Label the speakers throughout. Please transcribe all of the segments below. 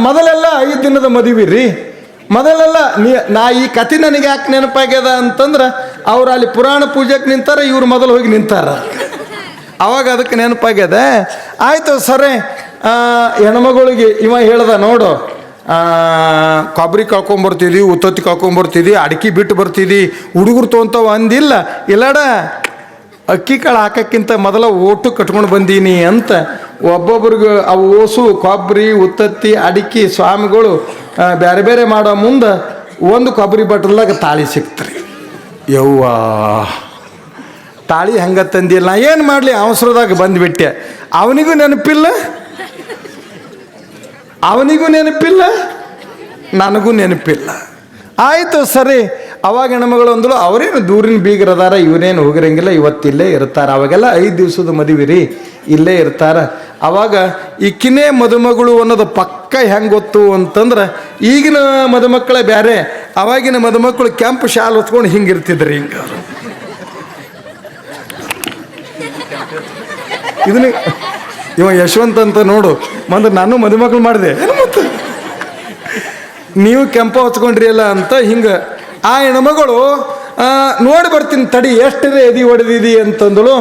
Speaker 1: ಮೊದಲೆಲ್ಲ 5 ದಿನದ ಮದುವೆ ರೀ. ಮೊದಲೆಲ್ಲ ನಾ ಈ ಕತೆ ನನಗೆ ಯಾಕೆ ನೆನಪಾಗ್ಯದ ಅಂತಂದ್ರೆ ಅವ್ರು ಅಲ್ಲಿ ಪುರಾಣ ಪೂಜೆಗೆ ನಿಂತಾರ, ಇವ್ರು ಮೊದಲು ಹೋಗಿ ನಿಂತಾರ. ಅವಾಗ ಅದಕ್ಕೆ ನೆನಪಾಗ್ಯದ. ಆಯಿತು ಸರಿ. ಹೆಣ್ಮಗಳಿಗೆ ಇವ ಹೇಳ್ದ, ನೋಡು ಕೊಬ್ಬರಿ ಕಳ್ಕೊಂಬರ್ತಿದ್ವಿ, ಉತ್ತತ್ತಿ ಕಳ್ಕೊಂಬರ್ತಿದ್ವಿ, ಅಡಿಕೆ ಬಿಟ್ಟು ಬರ್ತಿದ್ವಿ, ಹುಡುಗರು ತೊಗೊಂತಾವ ಅಂದಿಲ್ಲ. ಇಲ್ಲಡ ಅಕ್ಕಿ ಕಾಳು ಹಾಕೋಕ್ಕಿಂತ ಮೊದಲ ಓಟು ಕಟ್ಕೊಂಡು ಬಂದೀನಿ ಅಂತ ಒಬ್ಬೊಬ್ರಿಗೆ ಅವು ಓಸು ಕೊಬ್ಬರಿ ಉತ್ತತ್ತಿ ಅಡಿಕೆ ಸ್ವಾಮಿಗಳು ಬೇರೆ ಬೇರೆ ಮಾಡೋ ಮುಂದೆ ಒಂದು ಕೊಬ್ಬರಿ ಬಟ್ಲಾಗ ತಾಳಿ ಸಿಕ್ತ್ರಿ. ಯವ್ವ ತಾಳಿ ಹಂಗೆ ತಂದಿಲ್ಲ. ನಾ ಏನು ಮಾಡಲಿ, ಅವಸರದಾಗ ಬಂದುಬಿಟ್ಟೆ. ಅವನಿಗೂ ನೆನಪಿಲ್ಲ, ನನಗೂ ನೆನಪಿಲ್ಲ. ಆಯಿತು ಸರಿ. ಅವಾಗ ಹೆಣ್ಮಗಳು ಅಂದಳು, ಅವರೇನು ದೂರಿನ ಬೀಗರದಾರ, ಇವರೇನು ಹೋಗಿರಂಗಿಲ್ಲ, ಇವತ್ತಿಲ್ಲೇ ಇರ್ತಾರೆ. ಅವಾಗೆಲ್ಲ 5 ದಿವಸದ ಮದುವೆ ರೀ, ಇಲ್ಲೇ ಇರ್ತಾರೆ. ಅವಾಗ ಈಕಿನೇ ಮದುಮಗಳು ಅನ್ನೋದು ಪಕ್ಕ ಹೆಂಗೆ ಗೊತ್ತು ಅಂತಂದ್ರೆ, ಈಗಿನ ಮದುಮಕ್ಕಳೇ ಬೇರೆ, ಅವಾಗಿನ ಮದುಮಕ್ಕಳು ಕೆಂಪು ಶಾಲು ಹೊತ್ಕೊಂಡು ಹಿಂಗಿರ್ತಿದ್ರಿ. ಹಿಂಗೆ ಇದನ್ನ ಇವ ಯಶವಂತ ಅಂತ ನೋಡು, ಮೊದಲು ನಾನು ಮದುಮಕ್ಕಳು ಮಾಡಿದೆ, ಮತ್ತು ನೀವು ಕೆಂಪ ಹೊಚ್ಕೊಂಡ್ರಿ ಅಲ್ಲ ಅಂತ ಹಿಂಗೆ. ಆ ಹೆಣ್ಮಗಳು ನೋಡಿ ಬರ್ತೀನಿ ತಡಿ, ಎಷ್ಟರೇ ಎದಿ ಹೊಡೆದಿದಿ ಅಂತಂದಳು.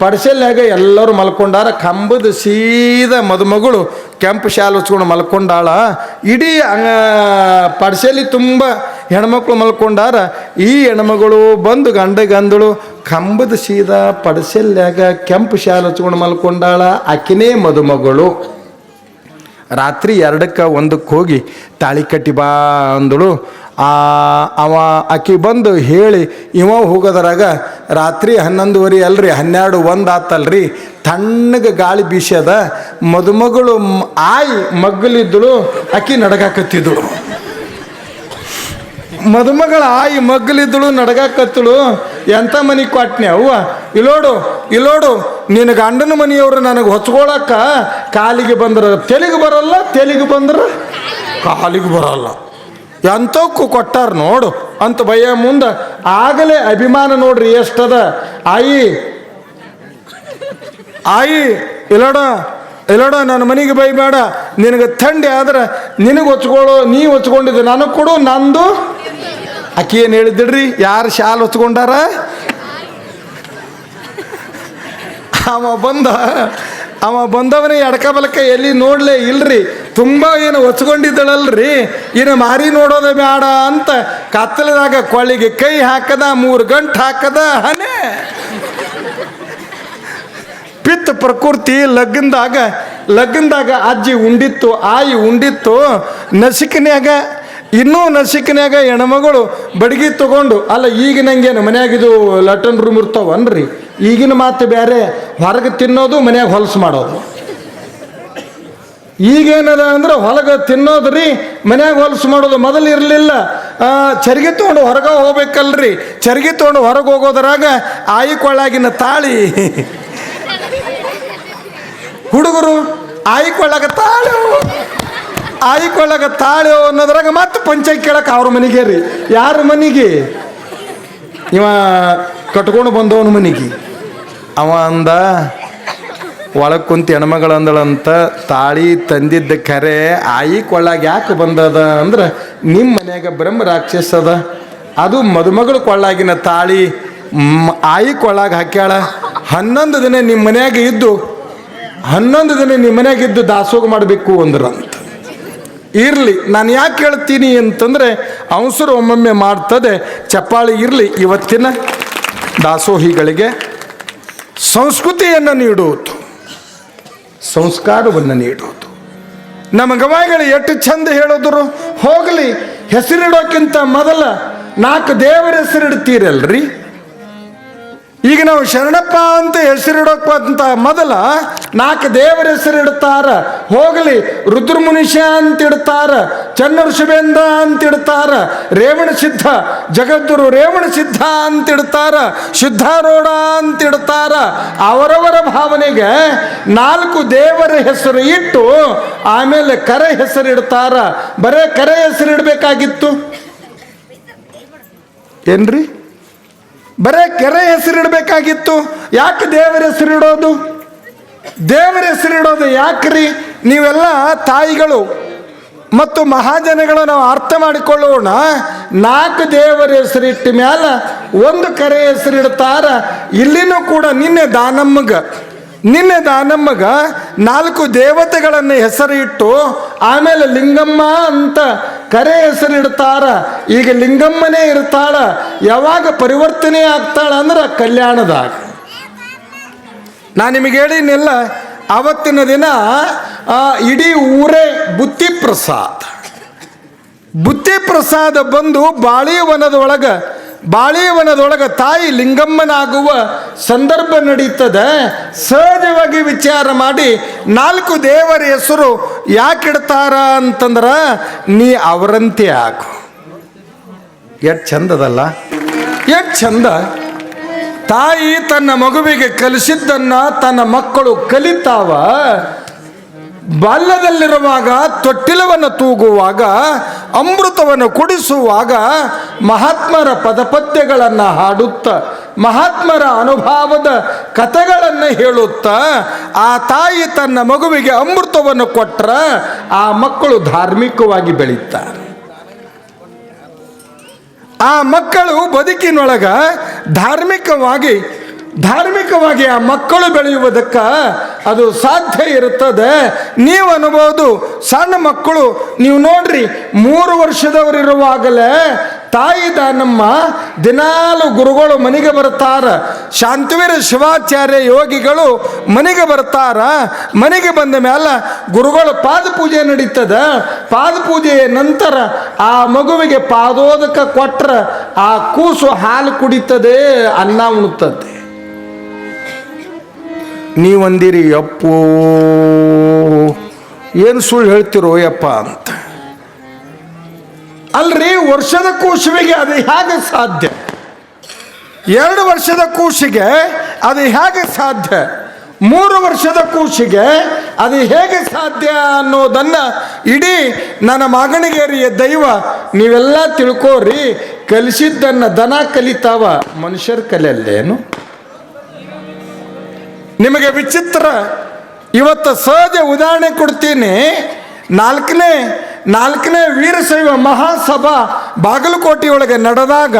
Speaker 1: ಪಡಸೆಲ್ನ್ಯಾಗ ಎಲ್ಲರೂ ಮಲ್ಕೊಂಡಾರ. ಕಂಬದ ಸೀದಾ ಮದುಮಗಳು ಕೆಂಪು ಶಾಲು ಹೊಚ್ಕೊಂಡು ಮಲ್ಕೊಂಡಾಳ. ಇಡೀ ಪಡಸೆಲಿ ತುಂಬ ಹೆಣ್ಮಕ್ಳು ಮಲ್ಕೊಂಡಾರ. ಈ ಹೆಣ್ಮಗಳು ಬಂದು ಗಂಡಗಂದಳು, ಕಂಬದ ಸೀದಾ ಪಡಸೆಲ್ನ್ಯಾಗ ಕೆಂಪು ಶಾಲು ಹೊಚ್ಕೊಂಡು ಮಲ್ಕೊಂಡಾಳ. ಆಕಿನೇ ಮದುಮಗಳು. ರಾತ್ರಿ 2ಕ್ಕೆ 1ಕ್ಕೆ ಹೋಗಿ ತಾಳಿ ಕಟ್ಟಿ ಬಾ ಅಂದಳು. ಆಕಿ ಬಂದು ಹೇಳಿ ಇವ ಹೋಗೋದ್ರಾಗ ರಾತ್ರಿ 11:30 ಅಲ್ರಿ, 12, 1 ಆತಲ್ರಿ. ತಣ್ಣಗೆ ಗಾಳಿ ಬೀಸ್ಯದ. ಮದುಮಗಳು ಮಗ್ಗಲಿದ್ದಳು, ಆಕಿ ನಡಗಾಕತ್ತಿದ್ದಳು. ಮದುಮಗಳ ಮಗ್ಗಲಿದ್ದಳು, ನಡಗಾಕತ್ತಳು. ಎಂಥ ಮನೆ ಕೊಟ್ನೆ ಅವ್ವ, ಇಲ್ಲೋಡು ನಿನ್ನ ಗಂಡನ ಮನೆಯವರು ನನಗೆ ಹೊಚ್ಕೊಳಕ್ಕ ಕಾಲಿಗೆ ಬಂದ್ರೆ ತೆಲಿಗೆ ಬರಲ್ಲ, ತೆಲಿಗೆ ಬಂದ್ರೆ ಕಾಲಿಗೆ ಬರಲ್ಲ, ಎಂಥಕ್ಕೂ ಕೊಟ್ಟಾರ ನೋಡು ಅಂತ ಭಯ ಮುಂದೆ. ಆಗಲೇ ಅಭಿಮಾನ ನೋಡ್ರಿ ಎಷ್ಟದ. ಆಯಿ ಇಲ್ಲೋಡ ನನ್ನ ಮನೆಗೆ ಬೈಬೇಡ, ನಿನಗೆ ಥಂಡಿ ಆದ್ರೆ ನಿನಗೆ ಹೊಚ್ಕೊಳ್ಳೋ, ನೀ ಹೊಚ್ಕೊಂಡಿದ್ದೆ ನನಗೆ ಕೊಡು, ನಂದು. ಆಕಿ ಏನು ಹೇಳಿದ್ರಿ, ಯಾರು ಶಾಲು ಹೊಚ್ಕೊಂಡಾರ? ಅವ ಬಂದವನೇ ಎಡಕ ಬಲಕ ಎಲ್ಲಿ ನೋಡ್ಲೇ ಇಲ್ರಿ. ತುಂಬ ಏನು ಹೊಚ್ಕೊಂಡಿದ್ದಳಲ್ರಿ, ಇನ್ನು ಮಾರಿ ನೋಡೋದೇ ಬೇಡ ಅಂತ ಕತ್ತಲದಾಗ ಕೊಳ್ಳಿಗೆ ಕೈ ಹಾಕದ, 3 ಗಂಟೆ ಹಾಕದ. ಹನೇ ಪಿತ್ತ ಪ್ರಕೃತಿ. ಲಗ್ನದಾಗ ಅಜ್ಜಿ ಉಂಡಿತ್ತು, ಆಯಿ ಉಂಡಿತ್ತು. ನಸಿಕಿನ್ಯಾಗ ಹೆಣ್ಮಗಳು ಬಡಗಿ ತಗೊಂಡು, ಅಲ್ಲ ಈಗ ನಂಗೇನು ಮನ್ಯಾಗಿದು ಲಟನ್ ರೂಮ್ ಇರ್ತಾವನ್ರಿ. ಈಗಿನ ಮಾತು ಬೇರೆ, ಹೊರಗೆ ತಿನ್ನೋದು, ಮನ್ಯಾಗ ಹೊಲಸು ಮಾಡೋದು. ಈಗೇನದ ಅಂದ್ರೆ ಹೊಲಗೆ ತಿನ್ನೋದು ರೀ, ಮನ್ಯಾಗ ಹೊಲಸು ಮಾಡೋದು. ಮೊದಲು ಇರಲಿಲ್ಲ. ಚರಿಗೆ ತೊಗೊಂಡು ಹೊರಗೆ ಹೋಗ್ಬೇಕಲ್ರಿ. ಚರಿಗೆ ತೊಗೊಂಡು ಹೊರಗೆ ಹೋಗೋದ್ರಾಗ ಆಯಿ ಕೊಳ್ಳಾಗಿನ ತಾಳಿ, ಹುಡುಗರು ಆಯಿ ಕೊಳ್ಳಾಗ ತಾಳು ಅನ್ನೋದ್ರಾಗ ಮತ್ತೆ ಪಂಚಾಯತ್ ಕೇಳಕ್ಕೆ ಅವ್ರ ಮನೆಗೆ ರೀ. ಯಾರ ಮನೆಗೆ? ಇವ ಕಟ್ಕೊಂಡು ಬಂದವನ ಮನೆಗೆ. ಅವ ಅಂದ, ಒಳಗೆ ಕುಂತು ಹೆಣ್ಮಗಳು ಅಂದಳಂತ, ತಾಳಿ ತಂದಿದ್ದ ಕರೆ ಆಯಿ ಕೊಳ್ಳಾಗ ಯಾಕೆ ಬಂದದ ಅಂದ್ರೆ, ನಿಮ್ಮ ಮನ್ಯಾಗ ಬ್ರಹ್ಮ ರಾಕ್ಷಸದ, ಅದು ಮದುಮಗಳು ಕೊಳ್ಳಾಗಿನ ತಾಳಿ ಆಯಿ ಕೊಳ್ಳಾಗ ಹಾಕ್ಯಾಳ. 11 ದಿನ ನಿಮ್ಮ ಮನ್ಯಾಗ ಇದ್ದು ದಾಸೋಗ ಮಾಡಬೇಕು ಅಂದ್ರಂತ. ಇರಲಿ, ನಾನು ಯಾಕೆ ಹೇಳ್ತೀನಿ ಅಂತಂದರೆ, ಅವಸರ ಒಮ್ಮೊಮ್ಮೆ ಮಾಡ್ತದೆ. ಚಪ್ಪಾಳಿ ಇರಲಿ. ಇವತ್ತಿನ ದಾಸೋಹಿಗಳಿಗೆ ಸಂಸ್ಕೃತಿಯನ್ನು ನೀಡುವುದು, ಸಂಸ್ಕಾರವನ್ನು ನೀಡುವುದು. ನಮ್ಮ ಗವಾಯಿಗಳು ಎಷ್ಟು ಚಂದ ಹೇಳಿದ್ರು. ಹೋಗಲಿ, ಹೆಸರಿಡೋಕ್ಕಿಂತ ಮೊದಲ 4 ದೇವರ ಹೆಸರಿಡ್ತೀರಲ್ರಿ. ಈಗ ನಾವು ಶರಣಪ್ಪ ಅಂತ ಹೆಸರಿಡೋಕ್ಕಂತ ಮೊದಲ 4 ದೇವರ ಹೆಸರಿಡ್ತಾರ. ಹೋಗಲಿ, ರುದ್ರಮುನಿಷ್ಯ ಅಂತಿಡ್ತಾರ, ಚನ್ನಋಷಭೇಂದ್ರ ಅಂತಿಡ್ತಾರ, ರೇವಣ ಸಿದ್ಧ ಜಗದ್ಗುರು ರೇವಣ ಸಿದ್ಧ ಅಂತಿಡ್ತಾರ, ಸಿದ್ಧಾರೂಢ ಅಂತಿಡ್ತಾರ. ಅವರವರ ಭಾವನೆಗೆ 4 ದೇವರ ಹೆಸರು ಇಟ್ಟು ಆಮೇಲೆ ಕರೆ ಹೆಸರಿಡ್ತಾರ. ಬರೇ ಕರೆ ಹೆಸರಿಡಬೇಕಾಗಿತ್ತು ಏನ್ರಿ? ಬರೇ ಕೆರೆ ಹೆಸರಿಡಬೇಕಾಗಿತ್ತು. ಯಾಕೆ ದೇವರ ಹೆಸರಿಡೋದು? ದೇವರ ಹೆಸರಿಡೋದು ಯಾಕ್ರಿ? ನೀವೆಲ್ಲ ತಾಯಿಗಳು ಮತ್ತು ಮಹಾಜನಗಳು ನಾವು ಅರ್ಥ ಮಾಡಿಕೊಳ್ಳೋಣ. 4 ದೇವರ ಹೆಸರಿಟ್ಟ ಮ್ಯಾಲ 1 ಕರೆ ಹೆಸರಿಡ್ತಾರ. ಇಲ್ಲಿನೂ ಕೂಡ ನಿನ್ನೆ ದಾನಮ್ಮಗ 4 ದೇವತೆಗಳನ್ನು ಹೆಸರು ಇಟ್ಟು ಆಮೇಲೆ ಲಿಂಗಮ್ಮ ಅಂತ ಕರೆ ಹೆಸರಿಡ್ತಾರ. ಈಗ ಲಿಂಗಮ್ಮನೇ ಇರ್ತಾಳ. ಯಾವಾಗ ಪರಿವರ್ತನೆ ಆಗ್ತಾಳ ಅಂದ್ರೆ ಕಲ್ಯಾಣದಾಗ. ನಾನು ನಿಮಗೆ ಹೇಳಿನೆಲ್ಲ, ಆವತ್ತಿನ ದಿನ ಇಡೀ ಊರೇ ಬುತ್ತಿ ಪ್ರಸಾದ ಬಂದು ಬಾಳಿವನದೊಳಗೆ ತಾಯಿ ಲಿಂಗಮ್ಮನಾಗುವ ಸಂದರ್ಭ ನಡೀತದೆ. ಸಹಜವಾಗಿ ವಿಚಾರ ಮಾಡಿ 4 ದೇವರ ಹೆಸರು ಯಾಕಿಡ್ತಾರ ಅಂತಂದ್ರೆ, ನೀ ಅವರಂತೆ ಆಗು. ಎಷ್ಟು ಚಂದದಲ್ಲ, ಎಷ್ಟು ಚಂದ. ತಾಯಿ ತನ್ನ ಮಗುವಿಗೆ ಕಲಿಸಿದ್ದನ್ನ ತನ್ನ ಮಕ್ಕಳು ಕಲಿತಾವ. ಬಾಲ್ಯದಲ್ಲಿರುವಾಗ ತೊಟ್ಟಿಲವನ್ನು ತೂಗುವಾಗ, ಅಮೃತವನ್ನು ಕುಡಿಸುವಾಗ ಮಹಾತ್ಮರ ಪದಪದ್ಯಗಳನ್ನು ಹಾಡುತ್ತಾ, ಮಹಾತ್ಮರ ಅನುಭವದ ಕಥೆಗಳನ್ನು ಹೇಳುತ್ತಾ ಆ ತಾಯಿ ತನ್ನ ಮಗುವಿಗೆ ಅಮೃತವನ್ನು ಕೊಟ್ಟರೆ ಆ ಮಕ್ಕಳು ಧಾರ್ಮಿಕವಾಗಿ ಬೆಳೀತಾರೆ. ಆ ಮಕ್ಕಳು ಬದುಕಿನೊಳಗ ಧಾರ್ಮಿಕವಾಗಿ ಆ ಮಕ್ಕಳು ಬೆಳೆಯುವುದಕ್ಕೆ ಅದು ಸಾಧ್ಯ ಇರುತ್ತದೆ. ನೀವು ಅನ್ಬೋದು, ಸಣ್ಣ ಮಕ್ಕಳು ನೀವು ನೋಡ್ರಿ, 3 ವರ್ಷದವರಿರುವಾಗಲೇ ತಾಯಿ ದಾನಮ್ಮ ದಿನಾಲು ಗುರುಗಳು ಮನೆಗೆ ಬರ್ತಾರ. ಶಾಂತವೀರ ಶಿವಾಚಾರ್ಯ ಯೋಗಿಗಳು ಮನೆಗೆ ಬರ್ತಾರ. ಮನೆಗೆ ಬಂದ ಮೇಲೆ ಗುರುಗಳು ಪಾದಪೂಜೆ ನಡೀತದೆ. ಪಾದಪೂಜೆಯ ನಂತರ ಆ ಮಗುವಿಗೆ ಪಾದೋದಕ ಕೊಟ್ರೆ ಆ ಕೂಸು ಹಾಲು ಕುಡಿತದೆ, ಅನ್ನ ಉಣ್ತದೆ. ನೀವಂದಿರಿ, ಅಪ್ಪೋ ಏನು ಸುಳ್ಳು ಹೇಳ್ತಿರೋ ಯಪ್ಪ ಅಂತ. ಅಲ್ರಿ, ವರ್ಷದ ಕೂಸುವಿಗೆ ಅದು ಹೇಗೆ ಸಾಧ್ಯ? 2 ವರ್ಷದ ಕೂಸಿಗೆ ಅದು ಹೇಗೆ ಸಾಧ್ಯ? 3 ವರ್ಷದ ಕೂಸಿಗೆ ಅದು ಹೇಗೆ ಸಾಧ್ಯ ಅನ್ನೋದನ್ನು ಇಡೀ ನನ್ನ ಮಗನಿಗೇರಿಯ ದೈವ ನೀವೆಲ್ಲ ತಿಳ್ಕೋರಿ. ಕಲಿಸಿದ್ದನ್ನು ದನ ಕಲಿತಾವ, ಮನುಷ್ಯರು ಕಲಿಯಲ್ಲೇನು? ನಿಮಗೆ ವಿಚಿತ್ರ ಇವತ್ತು ಸಹಜ ಉದಾಹರಣೆ ಕೊಡ್ತೀನಿ. 4ನೇ ವೀರಶೈವ ಮಹಾಸಭಾ ಬಾಗಲಕೋಟೆಯೊಳಗೆ ನಡೆದಾಗ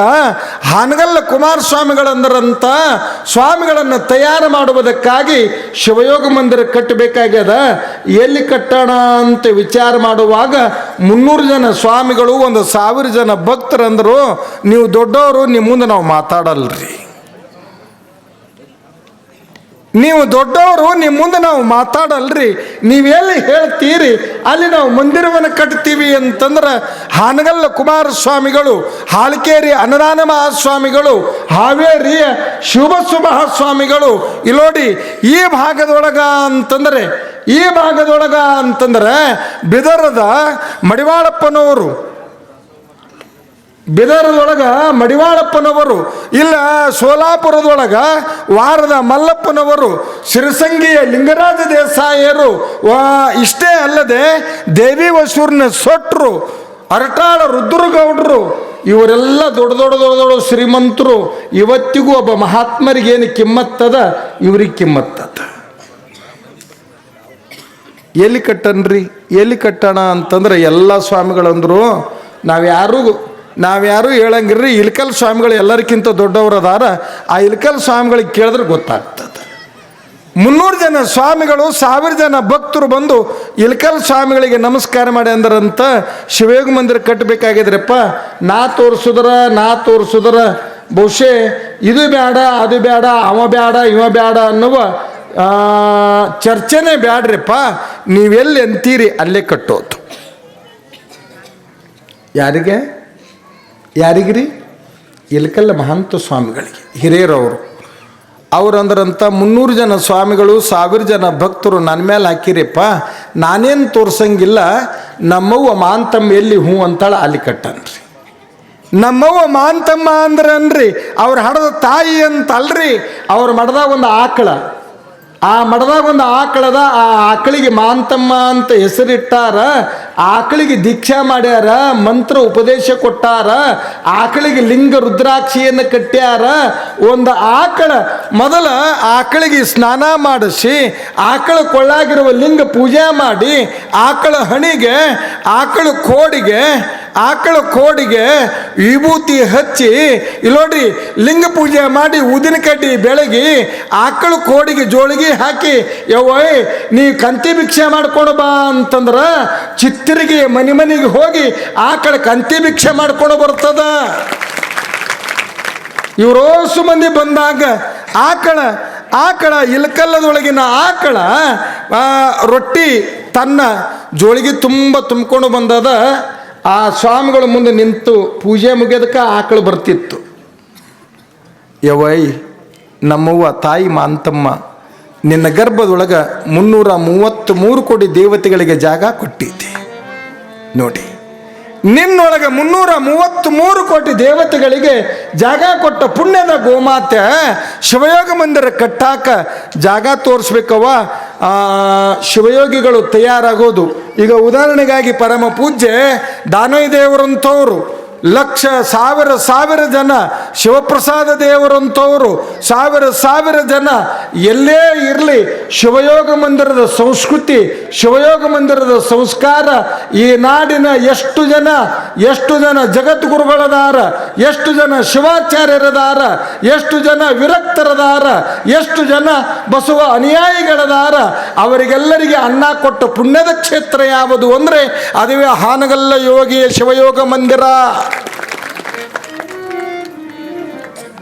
Speaker 1: ಹಾನಗಲ್ಲ ಕುಮಾರಸ್ವಾಮಿಗಳಂದರಂಥ ಸ್ವಾಮಿಗಳನ್ನು ತಯಾರು ಮಾಡುವುದಕ್ಕಾಗಿ ಶಿವಯೋಗ ಮಂದಿರ ಕಟ್ಟಬೇಕಾಗ್ಯದ. ಎಲ್ಲಿ ಕಟ್ಟೋಣ ಅಂತ ವಿಚಾರ ಮಾಡುವಾಗ 300 ಜನ ಸ್ವಾಮಿಗಳು 1000 ಜನ ಭಕ್ತರಂದರು, ನೀವು ದೊಡ್ಡವರು, ನಿಮ್ಮ ಮುಂದೆ ನಾವು ಮಾತಾಡಲ್ರಿ. ನೀವು ದೊಡ್ಡವರು, ನಿಮ್ಮ ಮುಂದೆ ನಾವು ಮಾತಾಡಲ್ರಿ. ನೀವೆಲ್ಲಿ ಹೇಳ್ತೀರಿ ಅಲ್ಲಿ ನಾವು ಮಂದಿರವನ್ನು ಕಟ್ತೀವಿ ಅಂತಂದ್ರೆ ಹಾನಗಲ್ಲ ಕುಮಾರಸ್ವಾಮಿಗಳು, ಹಾಲಕೇರಿ ಅನ್ನದಾನ ಮಹಾಸ್ವಾಮಿಗಳು, ಹಾವೇರಿಯ ಶಿವಬಸವ ಮಹಾಸ್ವಾಮಿಗಳು ಇಲ್ಲೋಡಿ ಈ ಭಾಗದೊಳಗ ಅಂತಂದ್ರೆ ಬಿದರದ ಮಡಿವಾಳಪ್ಪನವರು, ಇಲ್ಲ ಸೋಲಾಪುರದೊಳಗ ವಾರದ ಮಲ್ಲಪ್ಪನವರು, ಸಿರಸಂಗಿಯ ಲಿಂಗರಾಜ ದೇಸಾಯರು, ಇಷ್ಟೇ ಅಲ್ಲದೆ ದೇವಿ ಹೊಸೂರಿನ ಸೊಟ್ರು, ಅರಟಾಳ ರುದ್ರಗೌಡರು, ಇವರೆಲ್ಲ ದೊಡ್ಡ ಶ್ರೀಮಂತರು. ಇವತ್ತಿಗೂ ಒಬ್ಬ ಮಹಾತ್ಮರಿಗೇನು ಕಿಮ್ಮತ್ತದ, ಇವ್ರಿಗೆ ಕಿಮ್ಮತ್ತದ. ಎಲ್ಲಿ ಕಟ್ಟಣ ಅಂತಂದ್ರೆ ಎಲ್ಲ ಸ್ವಾಮಿಗಳಂದ್ರು, ನಾವ್ಯಾರು ಹೇಳಂಗಿರ್ರಿ, ಇಲ್ಕಲ್ ಸ್ವಾಮಿಗಳು ಎಲ್ಲರಿಗಿಂತ ದೊಡ್ಡವರು ಅದಾರ. ಆ ಇಲ್ಕಲ್ ಸ್ವಾಮಿಗಳಿಗೆ ಕೇಳಿದ್ರೆ ಗೊತ್ತಾಗ್ತದೆ. 300 ಜನ ಸ್ವಾಮಿಗಳು, 1000 ಜನ ಭಕ್ತರು ಬಂದು ಇಲ್ಕಲ್ ಸ್ವಾಮಿಗಳಿಗೆ ನಮಸ್ಕಾರ ಮಾಡಿ ಅಂದರಂತ, ಶಿವಯೋಗ ಮಂದಿರ ಕಟ್ಟಬೇಕಾಗಿದ್ರಪ್ಪ. ನಾ ತೋರಿಸಿದ್ರ ಬಹುಶಃ ಇದು ಬೇಡ, ಅದು ಬೇಡ, ಅವ ಬೇಡ, ಇವ ಬೇಡ ಅನ್ನುವ ಚರ್ಚೆನೇ ಬ್ಯಾಡ್ರಿಪ್ಪ. ನೀವೆಲ್ಲಿ ಅಂತೀರಿ ಅಲ್ಲೇ ಕಟ್ಟೋದು. ಯಾರಿಗ್ರಿ? ಇಲ್ಕಲ್ಲ ಮಹಂತ ಸ್ವಾಮಿಗಳಿಗೆ, ಹಿರಿಯರವರು. ಅವರಂದ್ರಂತ 300 ಜನ ಸ್ವಾಮಿಗಳು, 1000 ಜನ ಭಕ್ತರು ನನ್ನ ಮೇಲೆ ಹಾಕಿರಿಪ್ಪ, ನಾನೇನು ತೋರ್ಸಂಗಿಲ್ಲ, ನಮ್ಮವ್ವ ಮಾಂತಮ್ಮ ಎಲ್ಲಿ ಹೂ ಅಂತಾಳ ಅಲ್ಲಿ ಕಟ್ಟನ್ರಿ. ನಮ್ಮವ್ವ ಮಾಂತಮ್ಮ ಅಂದ್ರನ್ರಿ ಅವ್ರು ಹಡದ ತಾಯಿ ಅಂತ ಅಲ್ರಿ. ಅವ್ರು ಮಡ್ದಾಗ ಒಂದು ಆ ಮಠದಾಗ ಒಂದು ಆಕಳದ, ಆ ಆಕಳಿಗೆ ಮಾಂತಮ್ಮ ಅಂತ ಹೆಸರಿಟ್ಟಾರ. ಆಕಳಿಗೆ ದೀಕ್ಷಾ ಮಾಡ್ಯಾರ, ಮಂತ್ರ ಉಪದೇಶ ಕೊಟ್ಟಾರ, ಆಕಳಿಗೆ ಲಿಂಗ ರುದ್ರಾಕ್ಷಿಯನ್ನು ಕಟ್ಟ್ಯಾರ. ಒಂದು ಆಕಳ ಮೊದಲ ಆಕಳಿಗೆ ಸ್ನಾನ ಮಾಡಿಸಿ, ಆಕಳ ಕೊಳ್ಳಾಗಿರುವ ಲಿಂಗ ಪೂಜೆ ಮಾಡಿ, ಆಕಳ ಹಣಿಗೆ ಆಕಳ ಕೋಡಿಗೆ ವಿಭೂತಿ ಹಚ್ಚಿ ಇಲ್ಲೋಡ್ರಿ ಲಿಂಗ ಪೂಜೆ ಮಾಡಿ ಉದಿನ ಕಡ್ಡಿ ಬೆಳಗಿ ಆಕಳ ಕೋಡಿಗೆ ಜೋಳಿಗೆ ಹಾಕಿ ಯವ್ವಯ್ ನೀ ಕಂತಿ ಭಿಕ್ಷೆ ಮಾಡ್ಕೊಂಡು ಬಾ ಅಂತಂದ್ರ ಚಿತ್ತರಿಗೆ ಮನೆಗೆ ಹೋಗಿ ಆಕಳ ಕಂತಿ ಭಿಕ್ಷೆ ಮಾಡ್ಕೊಂಡು ಬರ್ತದ. ಇವರೋಸು ಮಂದಿ ಬಂದಾಗ ಆಕಳ ಇಲಕಲ್ಲದೊಳಗಿನ ಆಕಳ ರೊಟ್ಟಿ ತನ್ನ ಜೋಳಿಗೆ ತುಂಬ ತುಂಬಿಕೊಂಡು ಬಂದದ. ಆ ಸ್ವಾಮಿಗಳ ಮುಂದೆ ನಿಂತು ಪೂಜೆ ಮುಗಿಯೋದಕ್ಕೆ ಆಕಳು ಬರ್ತಿತ್ತು. ಯವೈ ನಮ್ಮವ್ವ ತಾಯಿ ಮಾಂತಮ್ಮ, ನಿನ್ನ ಗರ್ಭದೊಳಗೆ 333 ಕೋಟಿ ದೇವತೆಗಳಿಗೆ ಜಾಗ ಕೊಟ್ಟಿದ್ದೆ ನೋಡಿ. ನಿನ್ನೊಳಗೆ 333 ಕೋಟಿ ದೇವತೆಗಳಿಗೆ ಜಾಗ ಕೊಟ್ಟ ಪುಣ್ಯದ ಗೋಮಾತೆ ಶಿವಯೋಗ ಮಂದಿರ ಕಟ್ಟಾಕ ಜಾಗ ತೋರಿಸ್ಬೇಕವ್ವ. ಶಿವಯೋಗಿಗಳು ತಯಾರಾಗೋದು ಈಗ ಉದಾಹರಣೆಗಾಗಿ ಪರಮ ಪೂಜ್ಯ ದಾನೋಯ್ ದೇವರಂಥವ್ರು ಲಕ್ಷ ಸಾವಿರ ಜನ, ಶಿವಪ್ರಸಾದ ದೇವರಂಥವರು ಸಾವಿರ ಜನ ಎಲ್ಲೇ ಇರಲಿ, ಶಿವಯೋಗ ಮಂದಿರದ ಸಂಸ್ಕೃತಿ, ಶಿವಯೋಗ ಮಂದಿರದ ಸಂಸ್ಕಾರ ಈ ನಾಡಿನ ಎಷ್ಟು ಜನ ಜಗದ್ಗುರುಗಳದಾರ, ಎಷ್ಟು ಜನ ಶಿವಾಚಾರ್ಯರದಾರ, ಎಷ್ಟು ಜನ ವಿರಕ್ತರದಾರ, ಎಷ್ಟು ಜನ ಬಸವ ಅನುಯಾಯಿಗಳದಾರ, ಅವರಿಗೆಲ್ಲರಿಗೆ ಅನ್ನ ಕೊಟ್ಟ ಪುಣ್ಯದ ಕ್ಷೇತ್ರ ಯಾವುದು ಅಂದರೆ ಅದುವೇ ಹಾನಗಲ್ಲ ಯೋಗಿಯ ಶಿವಯೋಗ ಮಂದಿರ.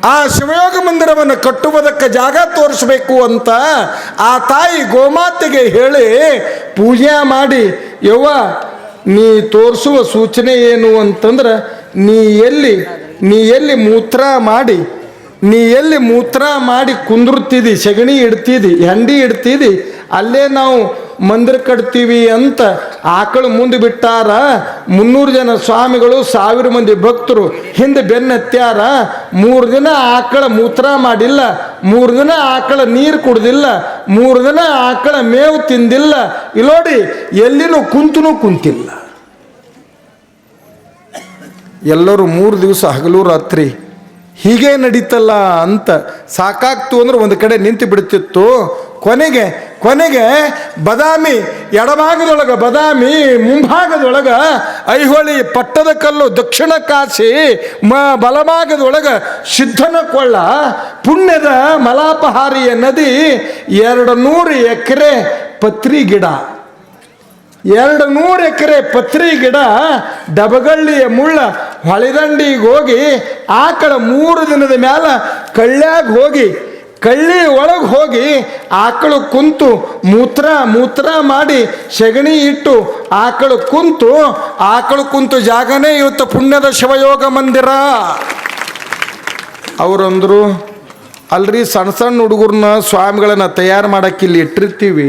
Speaker 1: ಆ ಶಿವಯೋಗ ಮಂದಿರವನ್ನು ಕಟ್ಟುವುದಕ್ಕೆ ಜಾಗ ತೋರಿಸಬೇಕು ಅಂತ ಆ ತಾಯಿ ಗೋಮಾತೆಗೆ ಹೇಳಿ ಪೂಜೆ ಮಾಡಿ, ಯವ್ವ ನೀ ತೋರಿಸುವ ಸೂಚನೆ ಏನು ಅಂತಂದ್ರೆ ನೀ ಎಲ್ಲಿ ಮೂತ್ರ ಮಾಡಿ ಕುಂದಿರ್ತಿದ್ದಿ, ಸಗಣಿ ಇಡ್ತಿದ್ದಿ, ಹೆಂಡಿ ಇಡ್ತಿದ್ದಿ, ಅಲ್ಲೇ ನಾವು ಮಂದಿರ ಕಟ್ತೀವಿ ಅಂತ ಆಕಳು ಮುಂದೆ ಬಿಟ್ಟಾರ. 300 ಜನ ಸ್ವಾಮಿಗಳು, 1000 ಮಂದಿ ಭಕ್ತರು ಹಿಂದೆ ಬೆನ್ನತ್ಯಾರ. 3 ದಿನ ಆಕಳ ಮೂತ್ರ ಮಾಡಿಲ್ಲ, 3 ದಿನ ಆಕಳ ನೀರು ಕುಡ್ದಿಲ್ಲ, 3 ದಿನ ಆಕಳ ಮೇವು ತಿಂದಿಲ್ಲ. ಇಲ್ಲೋಡಿ ಎಲ್ಲಿನೂ ಕುಂತಿಲ್ಲ. ಎಲ್ಲರೂ 3 ದಿವಸ ಹಗಲು ರಾತ್ರಿ ಹೀಗೆ ನಡೀತಲ್ಲ ಅಂತ ಸಾಕಾಗ್ತು ಅಂದ್ರೆ ಒಂದು ಕಡೆ ನಿಂತು ಬಿಡ್ತಿತ್ತು. ಕೊನೆಗೆ ಬದಾಮಿ ಎಡಭಾಗದೊಳಗೆ, ಬದಾಮಿ ಮುಂಭಾಗದೊಳಗೆ ಐಹೊಳಿ ಪಟ್ಟದ ಕಲ್ಲು, ದಕ್ಷಿಣ ಕಾಶಿ ಬಲಭಾಗದೊಳಗೆ ಸಿದ್ಧನ ಕೊಳ್ಳ, ಪುಣ್ಯದ ಮಲಾಪಹಾರಿಯ ನದಿ, 200 ಎಕರೆ ಪತ್ರಿ ಗಿಡ, 200 ಎಕರೆ ಪತ್ರಿ ಗಿಡ, ಡಬಗಳ್ಳಿಯ ಮುಳ್ಳ, ಹೊಳೆದಂಡಿಗೆ ಹೋಗಿ ಆಕಳ 3 ದಿನದ ಮ್ಯಾಲ ಕಳ್ಳಿ ಒಳಗೆ ಹೋಗಿ ಆಕಳು ಕುಂತು ಮೂತ್ರ ಮಾಡಿ ಸೆಗಣಿ ಇಟ್ಟು ಆಕಳು ಕುಂತು ಜಾಗನೇ ಇವತ್ತು ಪುಣ್ಯದ ಶಿವಯೋಗ ಮಂದಿರ. ಅವರಂದ್ರು ಅಲ್ರಿ ಸಣ್ಣ ಹುಡುಗರನ್ನ ಸ್ವಾಮಿಗಳನ್ನ ತಯಾರು ಮಾಡಕ್ಕೆ ಇಲ್ಲಿ ಇಟ್ಟಿರ್ತೀವಿ,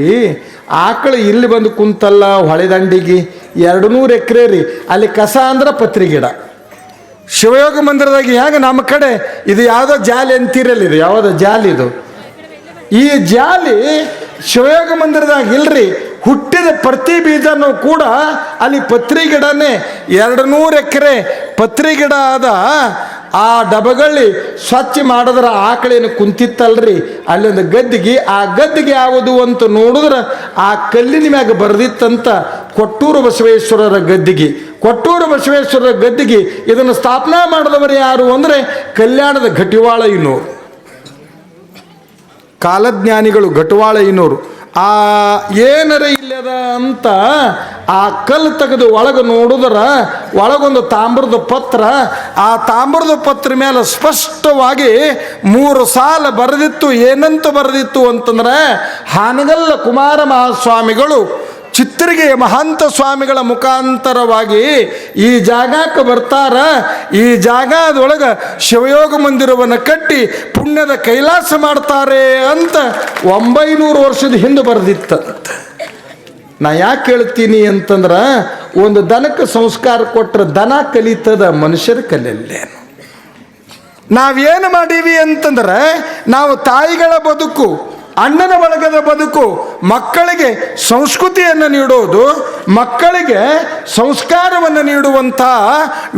Speaker 1: ಆಕಳು ಇಲ್ಲಿ ಬಂದು ಕುಂತಲ್ಲ ಹೊಳೆದಂಡಿಗೆ, 200 ಎಕರೆ ರೀ, ಅಲ್ಲಿ ಕಸ ಅಂದ್ರೆ ಪತ್ರಿ ಗಿಡ. ಶಿವಯೋಗ ಮಂದಿರದಾಗ ಹೇಗೆ ನಮ್ಮ ಕಡೆ ಇದು ಯಾವುದೋ ಜಾಲಿ ಅಂತೀರಲ್ಲ, ಇದು ಯಾವುದೋ ಜಾಲಿ, ಇದು ಈ ಜಾಲಿ ಶಿವಯೋಗ ಮಂದಿರದಾಗ ಇಲ್ರಿ. ಹುಟ್ಟಿದ ಪ್ರತಿ ಬೀಜನೂ ಕೂಡ ಅಲ್ಲಿ ಪತ್ರಿ ಗಿಡನೇ, 200 ಎಕರೆ ಪತ್ರಿ ಗಿಡ ಆದ. ಆ ಡಬಗಳ್ಳಿ ಸ್ವಚ್ಛ ಮಾಡಿದ್ರೆ ಆಕಳೇನು ಕುಂತಿತ್ತಲ್ರಿ, ಅಲ್ಲೊಂದು ಗದ್ದಿಗೆ, ಆ ಗದ್ದಿಗೆ ಯಾವುದು ಅಂತ ನೋಡಿದ್ರೆ ಆ ಕಲ್ಲಿನ ಮ್ಯಾಗ ಬರೆದಿತ್ತಂತ ಕೊಟ್ಟೂರು ಬಸವೇಶ್ವರರ ಗದ್ದಿಗೆ. ಕೊಟ್ಟೂರು ಬಸವೇಶ್ವರರ ಗದ್ದಿಗೆ ಇದನ್ನು ಸ್ಥಾಪನಾ ಮಾಡಿದವರು ಯಾರು ಅಂದರೆ ಕಲ್ಯಾಣದ ಘಟಿವಾಳಯ್ಯನವರು, ಕಾಲಜ್ಞಾನಿಗಳು ಘಟಿವಾಳಯ್ಯನವರು. ಆ ಏನರ ಇಲ್ಲದ ಅಂತ ಆ ಕಲ್ಲು ತೆಗೆದು ಒಳಗೆ ನೋಡಿದ್ರೆ ಒಳಗೊಂದು ತಾಮ್ರದ ಪತ್ರ, ಆ ತಾಮ್ರದ ಪತ್ರ ಮೇಲೆ ಸ್ಪಷ್ಟವಾಗಿ 3 ಸಾಲ ಬರೆದಿತ್ತು. ಏನಂತ ಬರೆದಿತ್ತು ಅಂತಂದ್ರೆ, ಹಾನಗಲ್ಲ ಕುಮಾರ ಮಹಾಸ್ವಾಮಿಗಳು ಚಿತ್ತರಿಗೆಯ ಮಹಾಂತ ಸ್ವಾಮಿಗಳ ಮುಖಾಂತರವಾಗಿ ಈ ಜಾಗಕ್ಕೆ ಬರ್ತಾರ. ಈ ಜಾಗದೊಳಗೆ ಶಿವಯೋಗ ಮಂದಿರವನ್ನು ಕಟ್ಟಿ ಪುಣ್ಯದ ಕೈಲಾಸ ಮಾಡ್ತಾರೆ ಅಂತ 900 ವರ್ಷದ ಹಿಂದೆ ಬರೆದಿತ್ತಂತ. ನಾ ಯಾಕೆ ಹೇಳ್ತೀನಿ ಅಂತಂದ್ರೆ, ಒಂದು ದನಕ್ಕೆ ಸಂಸ್ಕಾರ ಕೊಟ್ಟರೆ ದನ ಕಲಿತದ, ಮನುಷ್ಯರ ಕಲಿಯಲ್ಲೇನು. ನಾವೇನು ಮಾಡೀವಿ ಅಂತಂದ್ರೆ, ನಾವು ತಾಯಿಗಳ ಬದುಕು, ಅಣ್ಣನ ಬಳಗದ ಬದುಕು. ಮಕ್ಕಳಿಗೆ ಸಂಸ್ಕೃತಿಯನ್ನು ನೀಡೋದು, ಮಕ್ಕಳಿಗೆ ಸಂಸ್ಕಾರವನ್ನು ನೀಡುವಂಥ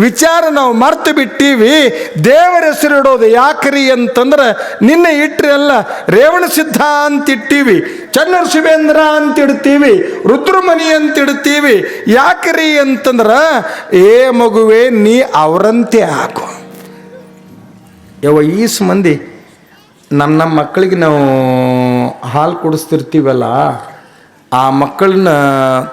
Speaker 1: ವಿಚಾರ ನಾವು ಮರ್ತು ಬಿಟ್ಟೀವಿ. ದೇವರ ಹೆಸರಿಡೋದು ಯಾಕ್ರಿ ಅಂತಂದ್ರೆ ನಿನ್ನೆ ಇಟ್ರಿ ಅಲ್ಲ, ರೇವಣ ಸಿದ್ಧ ಅಂತಿಟ್ಟೀವಿ, ಚನ್ನರ ಶಿವೇಂದ್ರ ಅಂತಿಡ್ತೀವಿ, ರುದ್ರಮಣಿ ಅಂತಿಡ್ತೀವಿ. ಯಾಕ್ರಿ ಅಂತಂದ್ರೆ ಏ ಮಗುವೆ ನೀ ಅವರಂತೆ ಆಗು. ಈಸ್ ಮಂದಿ ನಮ್ಮ ಮಕ್ಕಳಿಗೆ ನಾವು ಹಾಲು ಕುಡಿಸ್ತಿರ್ತೀವಲ್ಲ, ಆ ಮಕ್ಕಳನ್ನ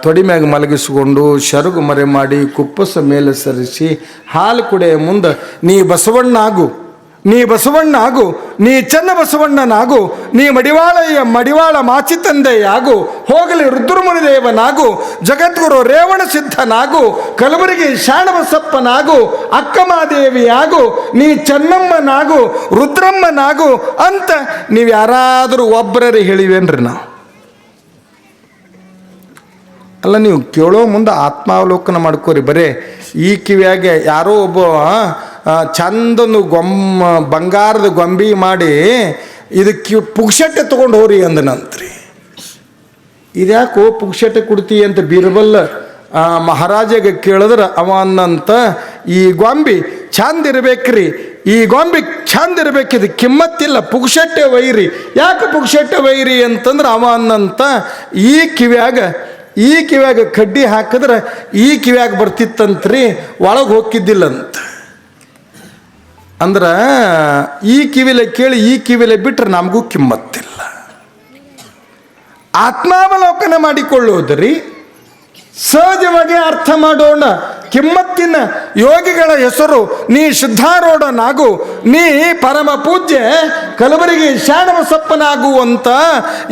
Speaker 1: ತೊಡಿ ಮ್ಯಾಗ ಮಲಗಿಸ್ಕೊಂಡು ಶರುಗು ಮರೆ ಮಾಡಿ ಕುಪ್ಪಸ ಮೇಲೆ ಸರಿಸಿ ಹಾಲು ಕುಡಿಯ ಮುಂದೆ ನೀ ಬಸವಣ್ಣಾಗು, ನೀ ಬಸವಣ್ಣಾಗು, ನೀ ಚನ್ನ ಬಸವಣ್ಣನಾಗು, ನೀ ಮಡಿವಾಳ ಮಾಚಿ ತಂದೆಯಾಗು, ಹೋಗಲಿ ರುದ್ರಮುನಿ ದೇವನಾಗು, ಜಗದ್ಗುರು ರೇವಣ ಸಿದ್ಧನಾಗು, ಕಲಬುರಗಿ ಶಾಣಬಸಪ್ಪನಾಗು, ಅಕ್ಕಮಾದೇವಿಯಾಗು, ನೀ ಚೆನ್ನಮ್ಮನಾಗು, ರುದ್ರಮ್ಮನಾಗು ಅಂತ ನೀವು ಯಾರಾದರೂ ಒಬ್ಬರೇ ಹೇಳಿವೇನ್ರಿ? ನಾವು ಅಲ್ಲ, ನೀವು ಕೇಳೋ ಮುಂದೆ ಆತ್ಮಾವಲೋಕನ ಮಾಡ್ಕೋರಿ. ಬರೇ ಈ ಕಿವಿಯಾಗೆ ಯಾರೋ ಒಬ್ಬ ಚಂದೊಂದು ಬಂಗಾರದ ಗೊಂಬಿ ಮಾಡಿ ಇದಕ್ಕೆ ಪುಗ್ಸಟ್ಟೆ ತೊಗೊಂಡು ಹೋರಿ ಅಂದನಂತ್ರಿ. ಇದ್ಯಾಕೋ ಪುಗ್ಸಟ್ಟೆ ಕೊಡ್ತೀವಿ ಅಂತ ಬೀರ್ಬಲ್ ಮಹಾರಾಜಗೆ ಕೇಳಿದ್ರೆ ಅವ ಅನ್ನಂತ, ಈ ಗೊಂಬಿ ಚಂದ ಇರ್ಬೇಕ್ರಿ, ಈ ಗೊಂಬಿ ಚಂದ ಇರ್ಬೇಕಿದು, ಕಿಮ್ಮತ್ತಿಲ್ಲ, ಪುಗ್ಸಟ್ಟೆ ವೈರಿ. ಯಾಕೆ ಪುಗ್ಸಟ್ಟೆ ವೈರಿ ಅಂತಂದ್ರೆ ಅವ ಅನ್ನಂತ ಈ ಕಿವ್ಯಾಗ ಕಡ್ಡಿ ಹಾಕಿದ್ರೆ ಈ ಕಿವ್ಯಾಗ ಬರ್ತಿತ್ತಂತ್ರಿ, ಒಳಗೆ ಹೋಗಿದ್ದಿಲ್ಲಂತ. ಅಂದ್ರೆ ಈ ಕಿವಿಲೆ ಕೇಳಿ ಈ ಕಿವಿಲೆ ಬಿಟ್ರೆ ನಮಗೂ ಕಿಮ್ಮತ್ತಿಲ್ಲ. ಆತ್ಮಾವಲೋಕನ ಮಾಡಿಕೊಳ್ಳೋದ್ರಿ, ಸಹಜವಾಗಿ ಅರ್ಥ ಮಾಡೋಣ. ಕಿಮ್ಮತ್ತಿನ ಯೋಗಿಗಳ ಹೆಸರು ನೀ ಸಿದ್ಧಾರೂಢನಾಗು, ನೀ ಪರಮ ಪೂಜ್ಯ ಕಲಬುರಗಿ ಶಾಣಬಸಪ್ಪನಾಗುವಂತ